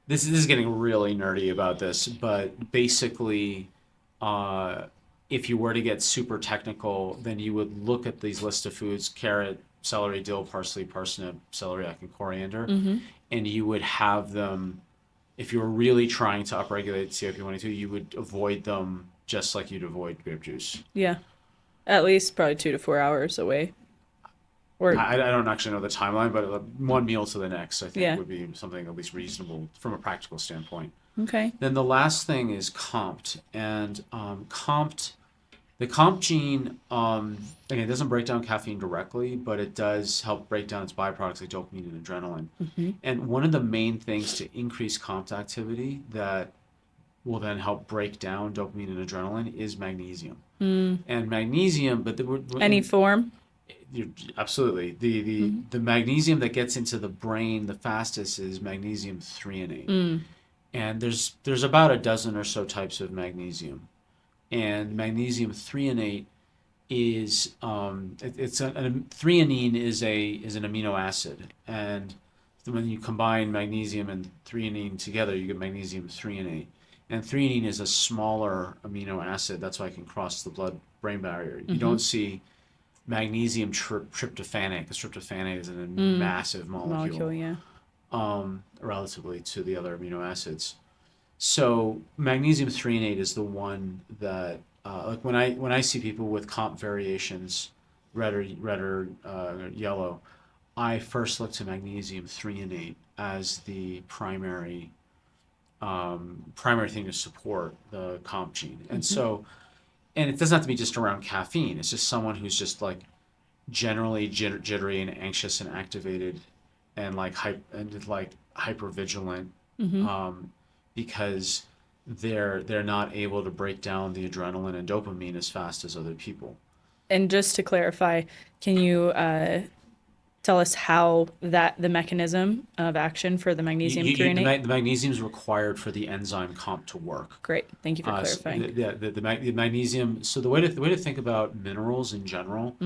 this is getting really nerdy about this, but basically, if you were to get super technical, then you would look at these list of foods: carrot, celery, dill, parsley, parsnip, celeriac, and coriander, and you would have them. If you were really trying to upregulate CYP1A2, you would avoid them just like you'd avoid grape juice. Yeah, at least probably 2 to 4 hours away. Or I don't actually know the timeline, but one meal to the next, I think, would be something at least reasonable from a practical standpoint. Okay. Then the last thing is COMT, and the COMT gene, again, it doesn't break down caffeine directly, but it does help break down its byproducts like dopamine and adrenaline. And one of the main things to increase COMT activity that will then help break down dopamine and adrenaline is magnesium. And magnesium, but any form. Absolutely. The magnesium that gets into the brain the fastest is magnesium threonate. And there's about a dozen or so types of magnesium. And magnesium threonate is threonine is an amino acid, and when you combine magnesium and threonine together, you get magnesium threonate. And threonine is a smaller amino acid, that's why it can cross the blood-brain barrier. You don't see magnesium tryptophanate, because tryptophanate is a massive molecule, relatively to the other amino acids. So magnesium threonate is the one that, like when I see people with COMT variations, red or yellow, I first look to magnesium threonate as the primary thing to support the COMT gene. And so, and it doesn't have to be just around caffeine. It's just someone who's just like generally jittery and anxious and activated and like hypervigilant, because they're not able to break down the adrenaline and dopamine as fast as other people. And just to clarify, can you tell us how the mechanism of action for the magnesium threonate? The magnesium is required for the enzyme COMT to work. Great, thank you for clarifying. The magnesium. So the way to think about minerals in general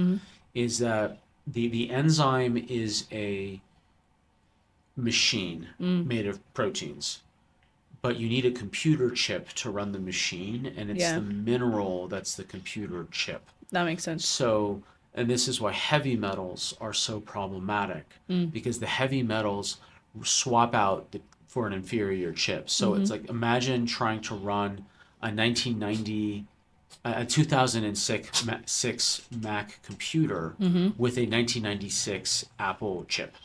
is that the enzyme is a machine made of proteins, but you need a computer chip to run the machine, and it's the mineral that's the computer chip. That makes sense. So, and this is why heavy metals are so problematic, because the heavy metals swap out for an inferior chip. So it's like, imagine trying to run a 2006 Mac computer with a 1996 Apple chip.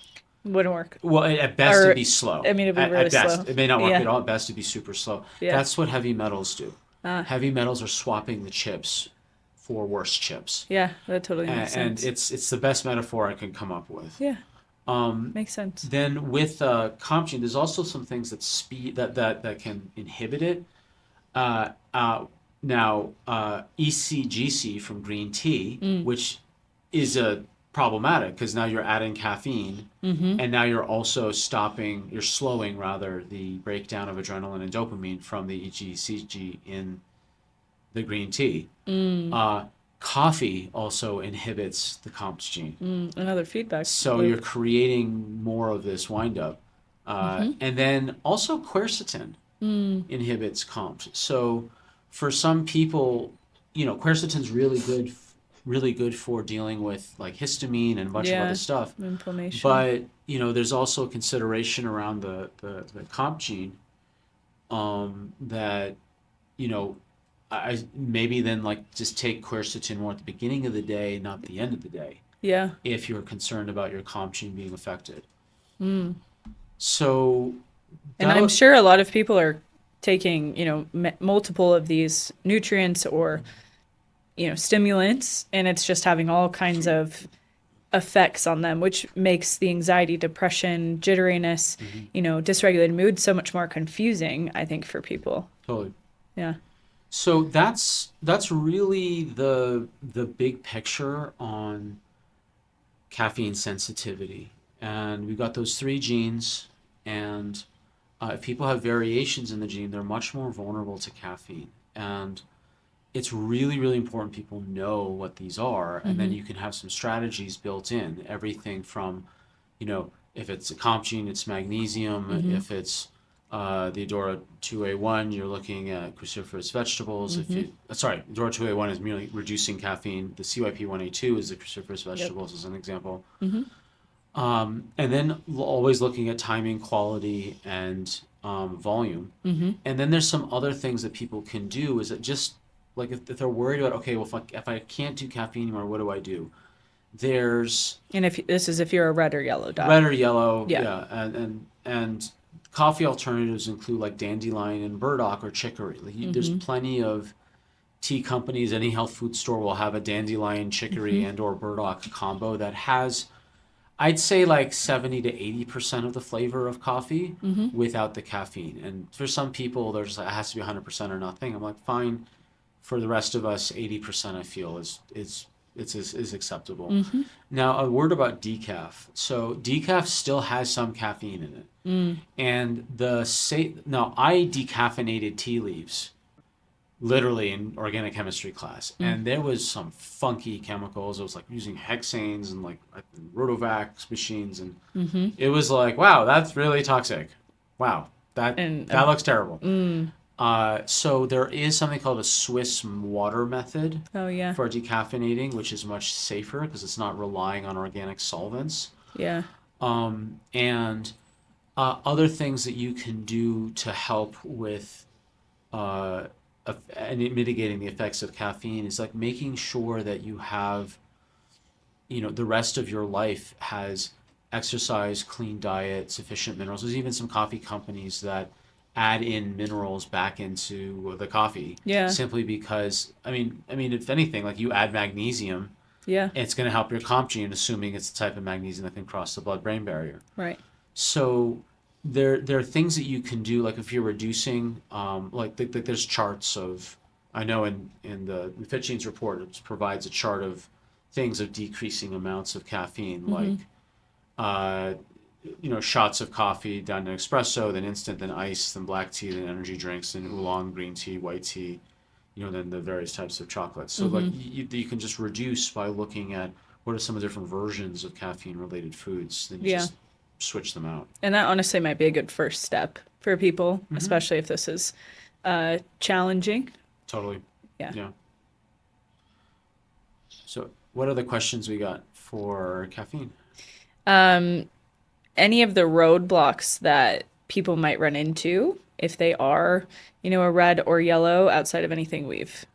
Wouldn't work. Well, at best it'd be slow. I mean, it'd be really at best. slow. It may not work at all. At best, it'd be super slow. Yeah. That's what heavy metals do. Heavy metals are swapping the chips for worse chips. Yeah, that totally makes sense. And it's the best metaphor I can come up with. Yeah. Makes sense. Then with COMT, there's also some things that can inhibit it. Now, ECGC from green tea, which is problematic because now you're adding caffeine, and now you're slowing rather the breakdown of adrenaline and dopamine from the ECG in the green tea. Coffee also inhibits the COMT gene. Another feedback. So you're creating more of this windup. And then also quercetin inhibits COMT. So for some people, quercetin's really good for dealing with like histamine and a bunch of other stuff. Inflammation. But, there's also consideration around the COMT gene that, I maybe then like just take quercetin more at the beginning of the day, not the end of the day. Yeah. If you're concerned about your COMT gene being affected. So. And I'm sure a lot of people are taking, multiple of these nutrients or, stimulants, and it's just having all kinds of effects on them, which makes the anxiety, depression, jitteriness, dysregulated mood so much more confusing, I think, for people. Totally. Yeah. So that's really the big picture on caffeine sensitivity. And we've got those 3 genes, and if people have variations in the gene, they're much more vulnerable to caffeine. And it's really, really important people know what these are, and then you can have some strategies built in. Everything from, if it's a COMT gene, it's magnesium. If it's the Adora 2A1, you're looking at cruciferous vegetables. Adora 2A1 is merely reducing caffeine. The CYP1A2 is the cruciferous vegetables, as an example. And then always looking at timing, quality, and volume. And then there's some other things that people can do. Is that just like if they're worried about, okay, well, if I can't do caffeine anymore, what do I do? And if you're a red or yellow dot. Red or yellow, yeah. And coffee alternatives include like dandelion and burdock or chicory. There's plenty of tea companies. Any health food store will have a dandelion, chicory, and or burdock combo that has, I'd say, like 70 to 80% of the flavor of coffee without the caffeine. And for some people, it has to be 100% or nothing. I'm like, fine. For the rest of us, 80% I feel is acceptable. Now, a word about decaf. So decaf still has some caffeine in it. And I decaffeinated tea leaves, literally in organic chemistry class. And there was some funky chemicals. It was like using hexanes and like Rotovac machines. And it was like, wow, that's really toxic. Wow, that looks terrible. So there is something called a Swiss water method for decaffeinating, which is much safer because it's not relying on organic solvents. Yeah. And other things that you can do to help with mitigating the effects of caffeine is like making sure that you have, the rest of your life has exercise, clean diet, sufficient minerals. There's even some coffee companies that add in minerals back into the coffee. Yeah. Simply because, I mean, if anything, like you add magnesium, yeah, it's going to help your COMT gene, assuming it's the type of magnesium that can cross the blood-brain barrier. Right. So there are things that you can do, like if you're reducing, there's charts of, I know in the Fitgenes report, it provides a chart of things of decreasing amounts of caffeine, like uh, shots of coffee down to espresso, then instant, then ice, then black tea, then energy drinks, then oolong, green tea, white tea, then the various types of chocolates. So like you can just reduce by looking at what are some of the different versions of caffeine related foods, then you Yeah. just switch them out. And that honestly might be a good first step for people, especially if this is challenging. Totally. Yeah. Yeah. So what other questions we got for caffeine? Any of the roadblocks that people might run into if they are, a red or yellow, outside of anything we've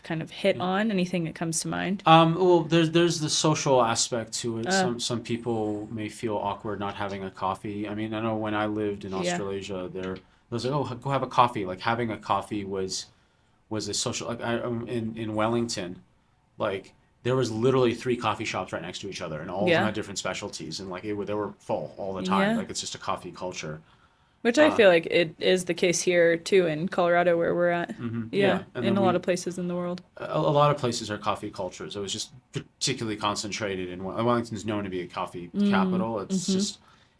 kind of hit on, anything that comes to mind? Well, there's the social aspect to it. Some people may feel awkward not having a coffee. I mean, I know when I lived in Yeah. Australasia, there was like, oh, go have a coffee. Like having a coffee was a social. Like in Wellington, like there was literally 3 coffee shops right next to each other, and all of them Yeah. had different specialties, and like they were full all the time. Yeah. Like it's just a coffee culture. Which I feel like it is the case here too in Colorado where we're at. Yeah, And in then a lot of places in the world. a lot of places are coffee cultures. It was just particularly concentrated in Wellington's known to be a coffee capital. It's just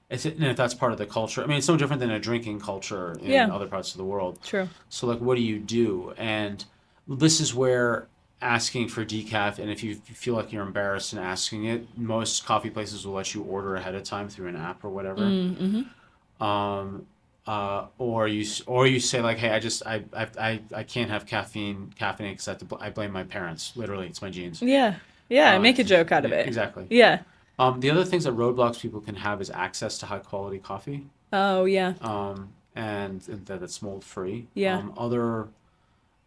and if that's part of the culture, I mean, it's no different than a drinking culture in Yeah. other parts of the world. True. So like, what do you do? And this is where asking for decaf, and if you feel like you're embarrassed in asking it, most coffee places will let you order ahead of time through an app or whatever. Or you say like, hey, I can't have caffeine because I blame my parents. Literally, it's my genes. Yeah. Yeah, make a joke out of it. Exactly. Yeah. The other things that roadblocks people can have is access to high quality coffee, Oh, yeah. and that it's mold free. Yeah.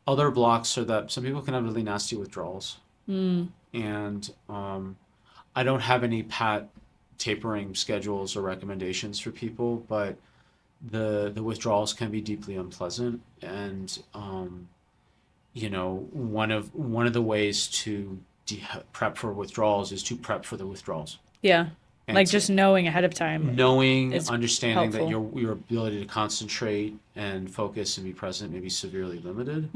Other blocks are that some people can have really nasty withdrawals, and I don't have any pat tapering schedules or recommendations for people, but the withdrawals can be deeply unpleasant, and one of the ways to prep for withdrawals is to prep for the withdrawals. Yeah. And Like so just knowing ahead of time. It's understanding that helpful. your ability to concentrate and focus and be present may be severely limited,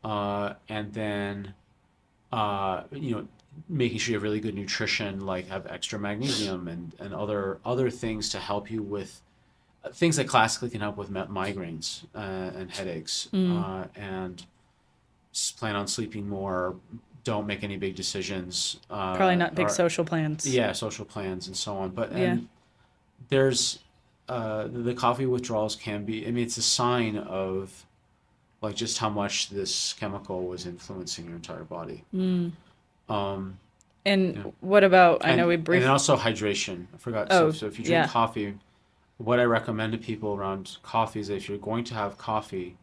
and then making sure you have really good nutrition, like have extra magnesium and other things to help you with things that classically can help with migraines and headaches, and plan on sleeping more. Don't make any big decisions. Probably not big social plans. Yeah, social plans and so on. But Yeah. there's the coffee withdrawals can be. I mean, it's a sign of like just how much this chemical was influencing your entire body. And Yeah. what about, I know we And briefly. then also hydration. I forgot. Oh, So if you yeah. drink coffee, what I recommend to people around coffee is that if you're going to have coffee,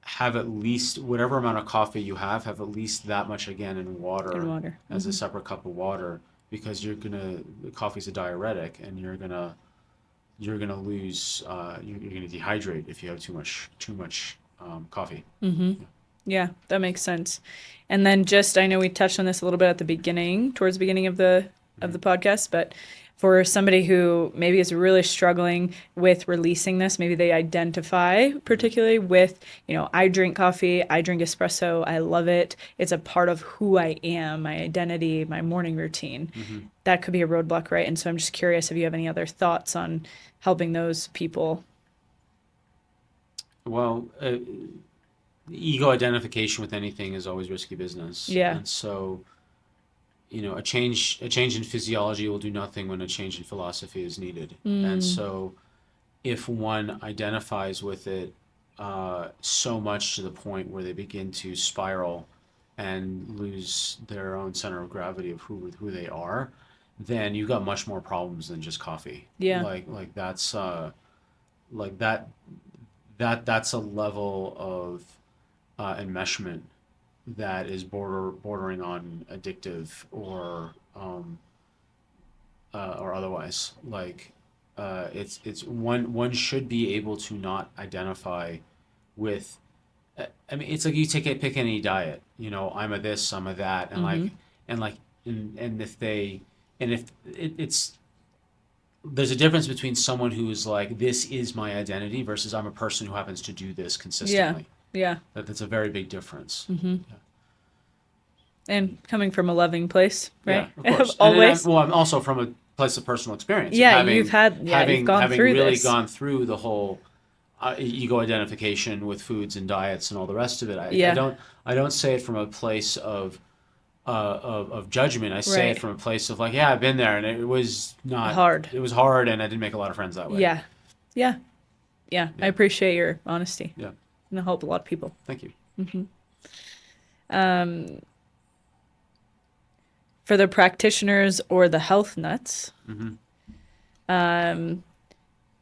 have at least whatever amount of coffee you have at least that much again in water, as a separate cup of water, because coffee's a diuretic, and you're gonna lose you're gonna dehydrate if you have too much coffee. Yeah, that makes sense. And then I know we touched on this a little bit at the beginning, towards the beginning of the podcast, but for somebody who maybe is really struggling with releasing this, maybe they identify particularly with, I drink coffee, I drink espresso, I love it. It's a part of who I am, my identity, my morning routine. That could be a roadblock, right? And so I'm just curious if you have any other thoughts on helping those people. Well, ego identification with anything is always risky business. Yeah. And so, a change in physiology will do nothing when a change in philosophy is needed. And so, if one identifies with it so much to the point where they begin to spiral and lose their own center of gravity of who they are, then you've got much more problems than just coffee. Yeah. Like that's that's a level of enmeshment that is bordering on addictive or otherwise. Like it's one should be able to not identify with. I mean, it's like you pick any diet. I'm a this, I'm a that, and if it's there's a difference between someone who's like, this is my identity versus I'm a person who happens to do this consistently. Yeah. That's a very big difference. Mm-hmm. Yeah. And coming from a loving place, right? Yeah, of course. Always. I'm also from a place of personal experience. Yeah, Having, you've gone having through really this. gone through the whole ego identification with foods and diets and all the rest of it. I don't say it from a place of judgment. I say it Right. from a place of like, yeah, I've been there, and it was not Hard. It was hard, and I didn't make a lot of friends that way. Yeah. Yeah. Yeah. I appreciate your honesty. Yeah. And it'll help a lot of people. Thank you. For the practitioners or the health nuts,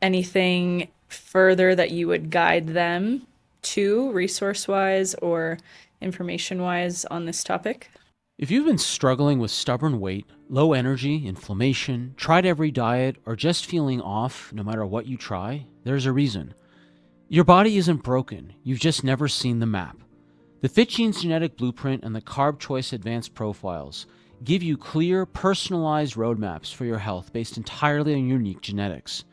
anything further that you would guide them to resource-wise or information-wise on this topic? If you've been struggling with stubborn weight, low energy, inflammation, tried every diet, or just feeling off no matter what you try, there's a reason. Your body isn't broken, you've just never seen the map. The Fitgenes genetic blueprint and the Carb Choice Advanced Profiles give you clear, personalized roadmaps for your health based entirely on unique genetics.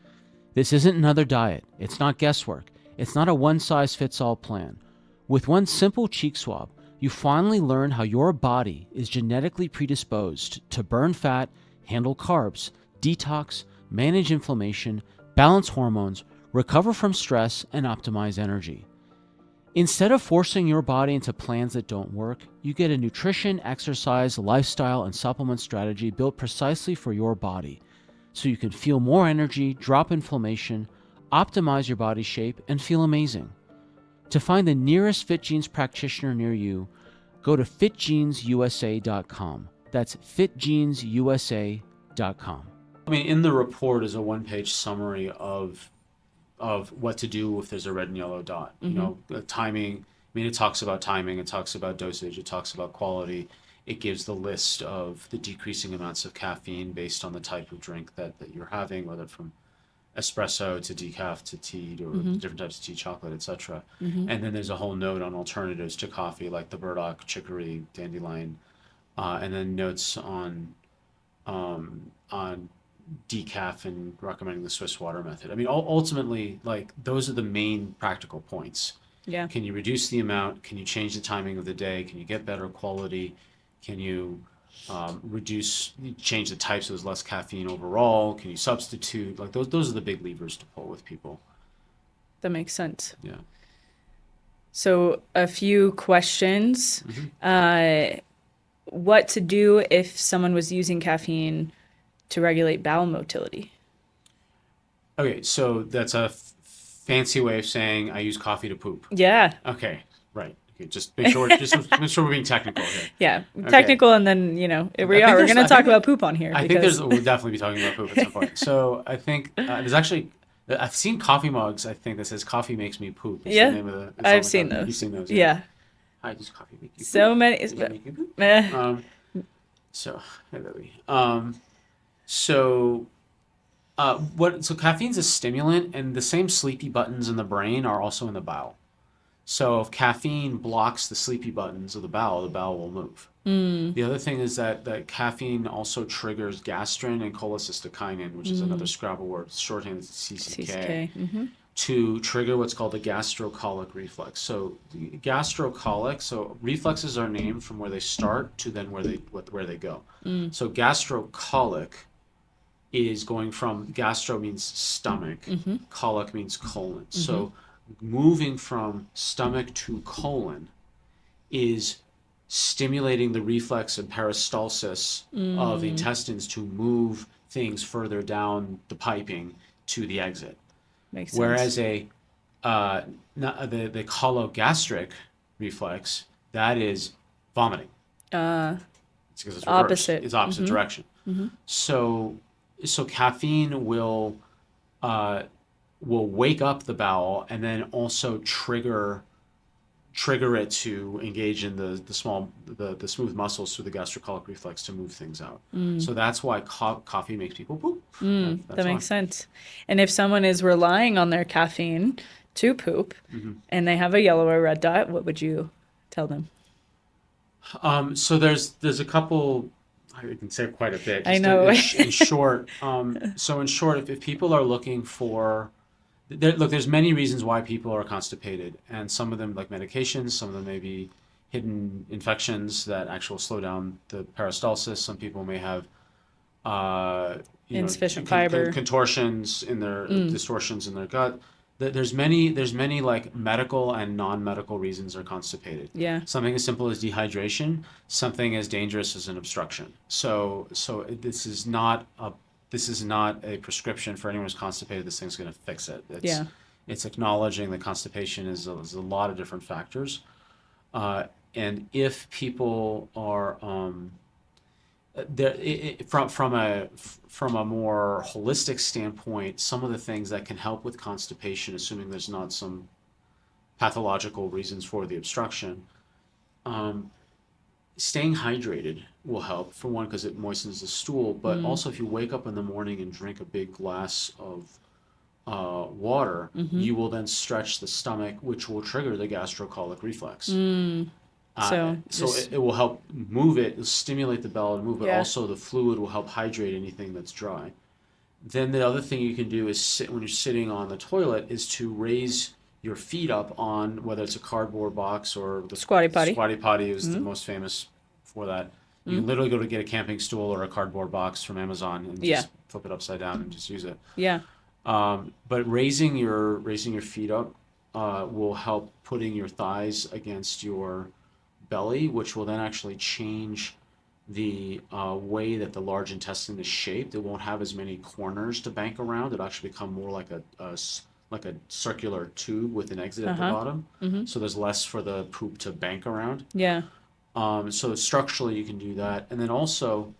This isn't another diet, it's not guesswork, it's not a one-size-fits-all plan. With one simple cheek swab, you finally learn how your body is genetically predisposed to burn fat, handle carbs, detox, manage inflammation, balance hormones, recover from stress, and optimize energy. Instead of forcing your body into plans that don't work, you get a nutrition, exercise, lifestyle, and supplement strategy built precisely for your body, so you can feel more energy, drop inflammation, optimize your body shape, and feel amazing. To find the nearest Fitgenes practitioner near you, go to fitgenesusa.com. That's fitgenesusa.com. I mean, in the report is a one-page summary of what to do if there's a red and yellow dot. You know, the timing. I mean, it talks about timing, it talks about dosage, it talks about quality. It gives the list of the decreasing amounts of caffeine based on the type of drink that you're having, whether from espresso to decaf to tea or different types of tea, chocolate, etc. And then there's a whole note on alternatives to coffee like the burdock, chicory, dandelion, and then notes on decaf and recommending the Swiss water method. I mean, ultimately, like those are the main practical points. Yeah. Can you reduce the amount? Can you change the timing of the day? Can you get better quality? Can you change the types so there's less caffeine overall? Can you substitute? Like those are the big levers to pull with people. That makes sense. Yeah. So a few questions. What to do if someone was using caffeine to regulate bowel motility? Okay, so that's a fancy way of saying I use coffee to poop. Yeah. Okay, right. Okay, just make sure we're being technical here. Yeah, Okay. technical, and then we're going to talk about poop on here. I think we'll definitely be talking about poop at some point. So I think there's actually I've seen coffee mugs. I think that says "Coffee makes me poop." It's Yeah, the name of the, I've seen those. You've seen those. Yeah. Hi, does coffee make you poop? So many. Does it make you poop? Meh. So hey, baby. So caffeine's a stimulant, and the same sleepy buttons in the brain are also in the bowel. So if caffeine blocks the sleepy buttons of the bowel will move. The other thing is that caffeine also triggers gastrin and cholecystokinin, which is another Scrabble word, shorthand CCK, to trigger what's called the gastrocolic reflex. So the gastrocolic, so reflexes are named from where they start to then where they go. So gastrocolic is going from, gastro means stomach, colic means colon. So moving from stomach to colon is stimulating the reflex and peristalsis of the intestines to move things further down the piping to the exit. Makes sense. Whereas the chologastric reflex, that is vomiting. It's because it's reversed. Opposite. It's opposite direction. So caffeine will wake up the bowel and then also trigger it to engage in the smooth muscles through the gastrocolic reflex to move things out. So that's why coffee makes people poop. That makes sense. And if someone is relying on their caffeine to poop and they have a yellow or red dot, what would you tell them? So there's a couple. I can say quite a bit. I know. In short, so in short, if people are looking for, there's many reasons why people are constipated, and some of them like medications, some of them may be hidden infections that actually slow down the peristalsis. Some people may have insufficient fiber, contortions in their distortions in their gut. There's many like medical and non-medical reasons they're constipated. Yeah. Something as simple as dehydration, something as dangerous as an obstruction. So this is not a prescription for anyone who's constipated. This thing's going to fix it. It's acknowledging that constipation is a lot of different factors. And if people are from a more holistic standpoint, some of the things that can help with constipation, assuming there's not some pathological reasons for the obstruction, staying hydrated will help, for one, because it moistens the stool, but also if you wake up in the morning and drink a big glass of water, you will then stretch the stomach, which will trigger the gastrocolic reflex. So it will help move it, it'll stimulate the bowel to move, but also the fluid will help hydrate anything that's dry. Then the other thing you can do is when you're sitting on the toilet is to raise your feet up on, whether it's a cardboard box or the squatty potty. Squatty potty is the most famous for that. You can literally go to get a camping stool or a cardboard box from Amazon and just flip it upside down and just use it. Yeah. But raising your feet up will help putting your thighs against your belly, which will then actually change the way that the large intestine is shaped. It won't have as many corners to bank around. It'll actually become more like a circular tube with an exit at the bottom. So there's less for the poop to bank around. Yeah. So structurally you can do that. And then also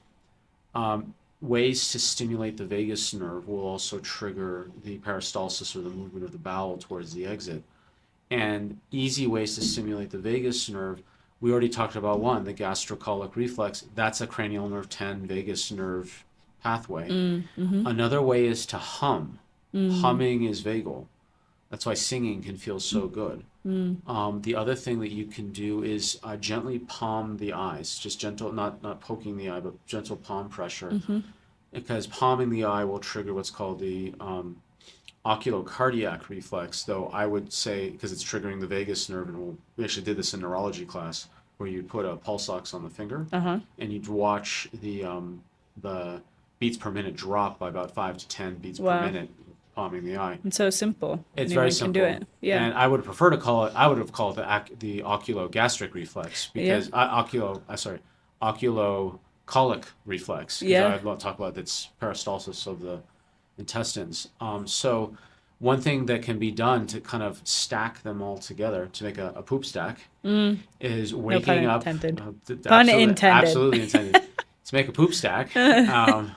ways to stimulate the vagus nerve will also trigger the peristalsis or the movement of the bowel towards the exit. And easy ways to stimulate the vagus nerve, we already talked about one, the gastrocolic reflex. That's a cranial nerve 10 vagus nerve pathway. Another way is to hum. Humming is vagal. That's why singing can feel so good. The other thing that you can do is gently palm the eyes, just gentle, not poking the eye, but gentle palm pressure, because palming the eye will trigger what's called the oculocardiac reflex, though I would say, because it's triggering the vagus nerve, and we actually did this in neurology class, where you'd put a pulse ox on the finger, and you'd watch the beats per minute drop by about 5 to 10 beats per minute, palming the eye. It's so simple. It's Anyone very simple. Can do it. Yeah. And I would have called it the oculogastric reflex, because oculocolic reflex. I'd love to talk about its peristalsis of the intestines. So one thing that can be done to kind of stack them all together to make a poop stack is waking up. Pun intended. Absolutely intended. To make a poop stack, TM.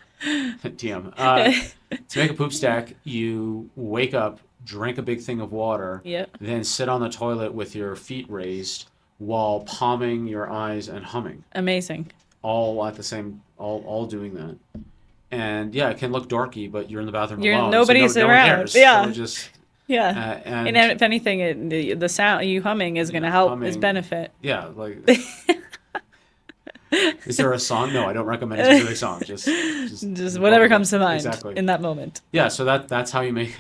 To make a poop stack, you wake up, drink a big thing of water, then sit on the toilet with your feet raised while palming your eyes and humming. Amazing. All at the same, all doing that. And yeah, it can look dorky, but you're in the bathroom alone. Nobody's no around. one cares. Yeah. So just, and if anything, the sound you humming is going to help its benefit. Yeah, like. Is there a song? No, I don't recommend a specific song. Just whatever comes to mind in that moment. Yeah, so that's how you make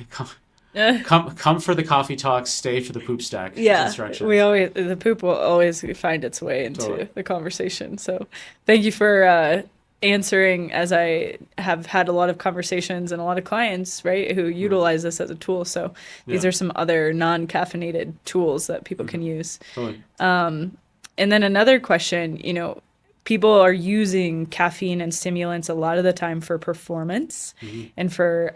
it. Come for the coffee talks, stay for the poop stack. Yeah, the poop will always find its way into the conversation. So thank you for answering, as I have had a lot of conversations and a lot of clients, right, who utilize this as a tool. So these are some other non-caffeinated tools that people can use. Totally. And then another question, people are using caffeine and stimulants a lot of the time for performance and for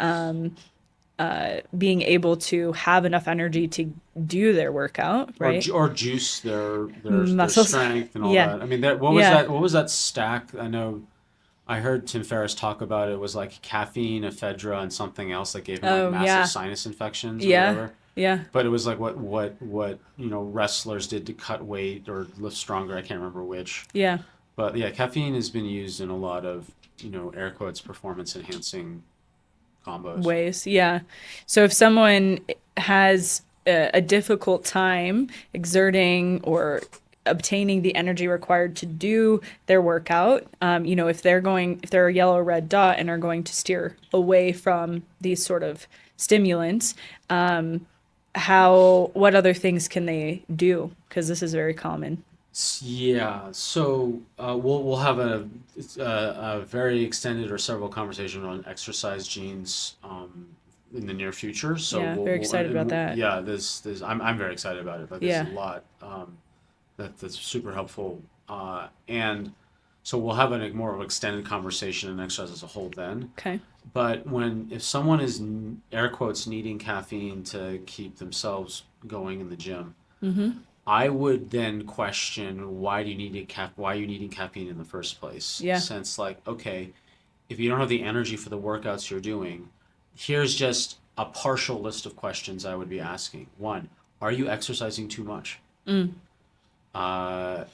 being able to have enough energy to do their workout, right? Or juice their muscles, strength and all that. I mean, what was that stack? I know I heard Tim Ferriss talk about it. It was like caffeine, ephedra, and something else that gave him massive sinus infections or whatever. Yeah. But it was like what wrestlers did to cut weight or lift stronger. I can't remember which. Yeah. But yeah, caffeine has been used in a lot of, air quotes, performance enhancing combos. Ways, yeah. So if someone has a difficult time exerting or obtaining the energy required to do their workout, if they're a yellow or red dot and are going to steer away from these sort of stimulants, what other things can they do? Because this is very common. Yeah, so we'll have a very extended or several conversation on exercise genes in the near future. So Yeah, very excited about that. yeah, this I'm very excited about it. But there's a Yeah. lot that's super helpful, and so we'll have a more of an extended conversation and exercise as a whole then. Okay. But if someone is air quotes needing caffeine to keep themselves going in the gym, Mm-hmm. I would then question why are you needing caffeine in the first place? Yeah. Since like, okay, if you don't have the energy for the workouts you're doing, here's just a partial list of questions I would be asking. One, are you exercising too much? Mm. Uh,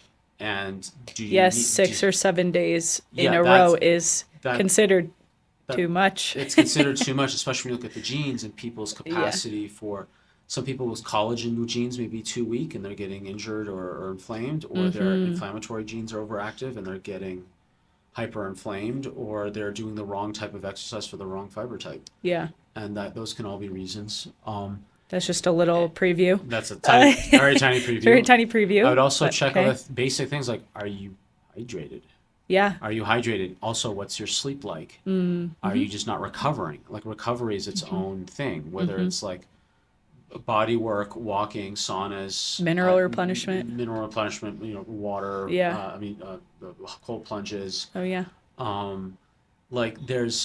and do you Yes, need 6 or 7 days in yeah, a row is that considered that too much. it's considered too much, especially when you look at the genes and people's Yeah. capacity for some people with collagen genes may be too weak and they're getting injured or inflamed, or their Mm-hmm. inflammatory genes are overactive and they're getting hyperinflamed, or they're doing the wrong type of exercise for the wrong fiber type. Yeah. And that those can all be reasons. That's just a little preview. That's a tiny, very tiny preview. Very tiny I preview. would also but check okay. other basic things like, are you hydrated? Yeah. Are you hydrated? Also, what's your sleep like? Mm-hmm. Are you just not recovering? Like recovery is its own thing, whether Mm-hmm. it's like body work, walking, saunas, Mineral replenishment. water, Yeah. cold plunges. Oh yeah. Like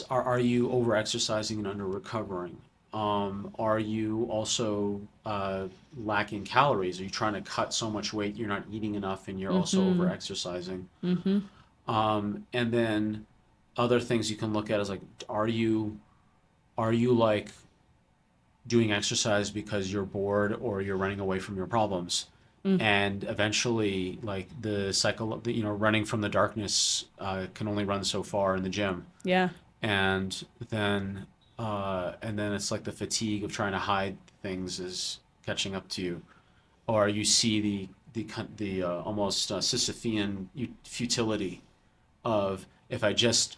are you over exercising and under recovering? Are you also lacking calories? Are you trying to cut so much weight you're not eating enough and you're also Mm-hmm. over exercising? Mm-hmm. And then other things you can look at is like, are you like doing exercise because you're bored or you're running away from your problems? Mm. And eventually, like the cycle, running from the darkness can only run so far in the gym. Yeah. And then it's like the fatigue of trying to hide things is catching up to you, or you see the almost Sisyphean futility of, if I just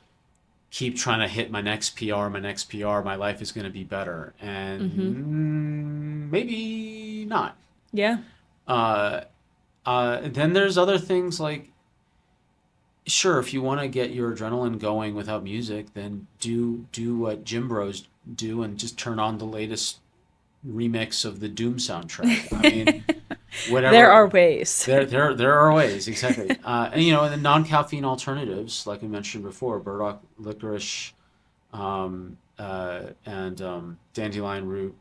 keep trying to hit my next PR, my life is going to be better, and maybe not. Yeah. Uh, then there's other things like, sure, if you want to get your adrenaline going without music, then do what gym bros do and just turn on the latest remix of the Doom soundtrack. I mean, whatever. There are ways. There are ways, exactly. And the non-caffeine alternatives, like we mentioned before, burdock, licorice, and dandelion root.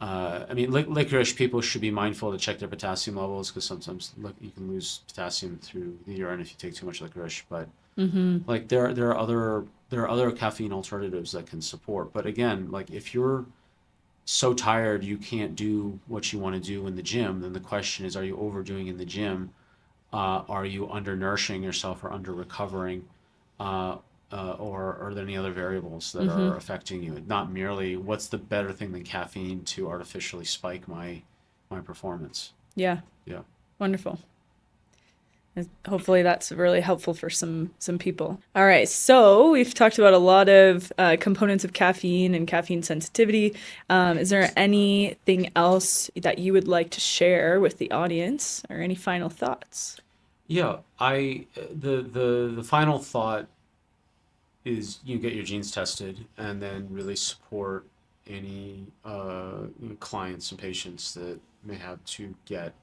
Licorice, people should be mindful to check their potassium levels, because sometimes you can lose potassium through the urine if you take too much licorice. But Mm-hmm. like there are other caffeine alternatives that can support. But again, like if you're so tired you can't do what you want to do in the gym, then the question is, are you overdoing in the gym? Are you undernourishing yourself or under recovering? Or are there any other variables that Mm-hmm. are affecting you? Not merely what's the better thing than caffeine to artificially spike my performance. Yeah. Yeah. Wonderful. And hopefully that's really helpful for some people. All right, so we've talked about a lot of components of caffeine and caffeine sensitivity. Is there anything else that you would like to share with the audience, or any final thoughts? Yeah, the final thought is you get your genes tested and then really support any clients and patients that may have to get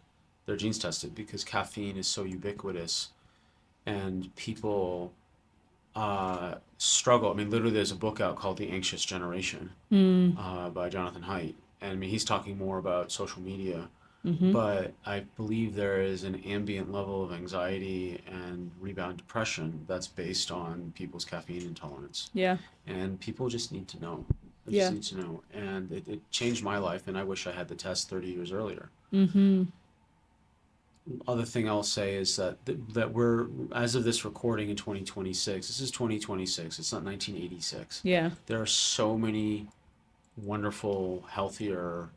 their genes tested, because caffeine is so ubiquitous and people struggle. I mean, literally, there's a book out called The Anxious Generation by Jonathan Haidt. And I mean, he's talking more about social media, Mm-hmm. but I believe there is an ambient level of anxiety and rebound depression that's based on people's caffeine intolerance. Yeah. And people just need to know. They Yeah. just need to know. And it changed my life, and I wish I had the test 30 years earlier. Mm-hmm. Other thing I'll say is that we're, as of this recording in 2026, this is 2026, it's not 1986. Yeah. There are so many wonderful, healthier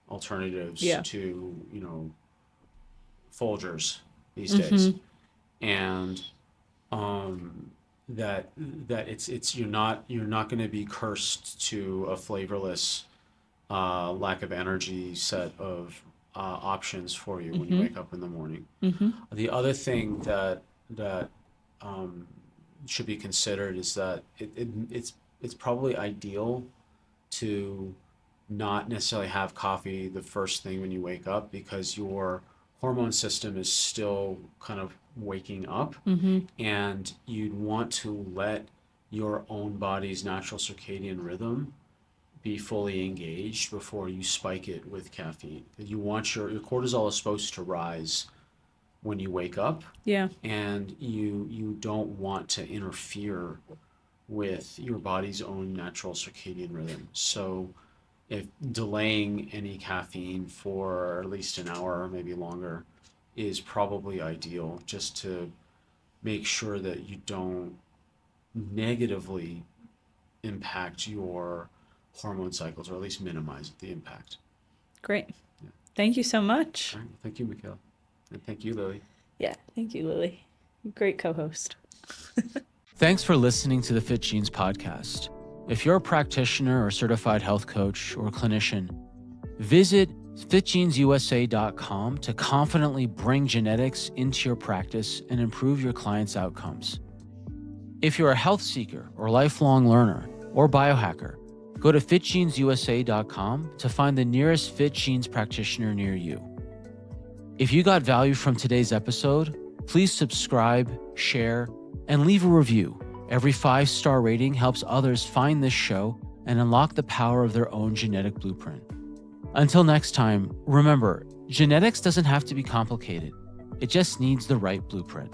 alternatives Yeah. to, Folgers these days. And that it's you're not going to be cursed to a flavorless, lack of energy set of options for you when you wake up in the morning. Mm-hmm. The other thing that should be considered is that it's probably ideal to not necessarily have coffee the first thing when you wake up, because your hormone system is still kind of waking up, and you'd want to let your own body's natural circadian rhythm be fully engaged before you spike it with caffeine. You want your cortisol is supposed to rise when you wake up, Yeah. and you don't want to interfere with your body's own natural circadian rhythm. So if delaying any caffeine for at least an hour or maybe longer is probably ideal, just to make sure that you don't negatively impact your hormone cycles, or at least minimize the impact. Great. Thank you so much. All right. Thank you, Mikayla. And thank you, Lily. Yeah. Thank you, Lily. Great co-host. Thanks for listening to the Fitgenes podcast. If you're a practitioner or certified health coach or clinician, visit fitgenesusa.com to confidently bring genetics into your practice and improve your clients' outcomes. If you're a health seeker or lifelong learner or biohacker, go to fitgenesusa.com to find the nearest Fitgenes practitioner near you. If you got value from today's episode, please subscribe, share, and leave a review. Every 5-star rating helps others find this show and unlock the power of their own genetic blueprint. Until next time, remember, genetics doesn't have to be complicated. It just needs the right blueprint.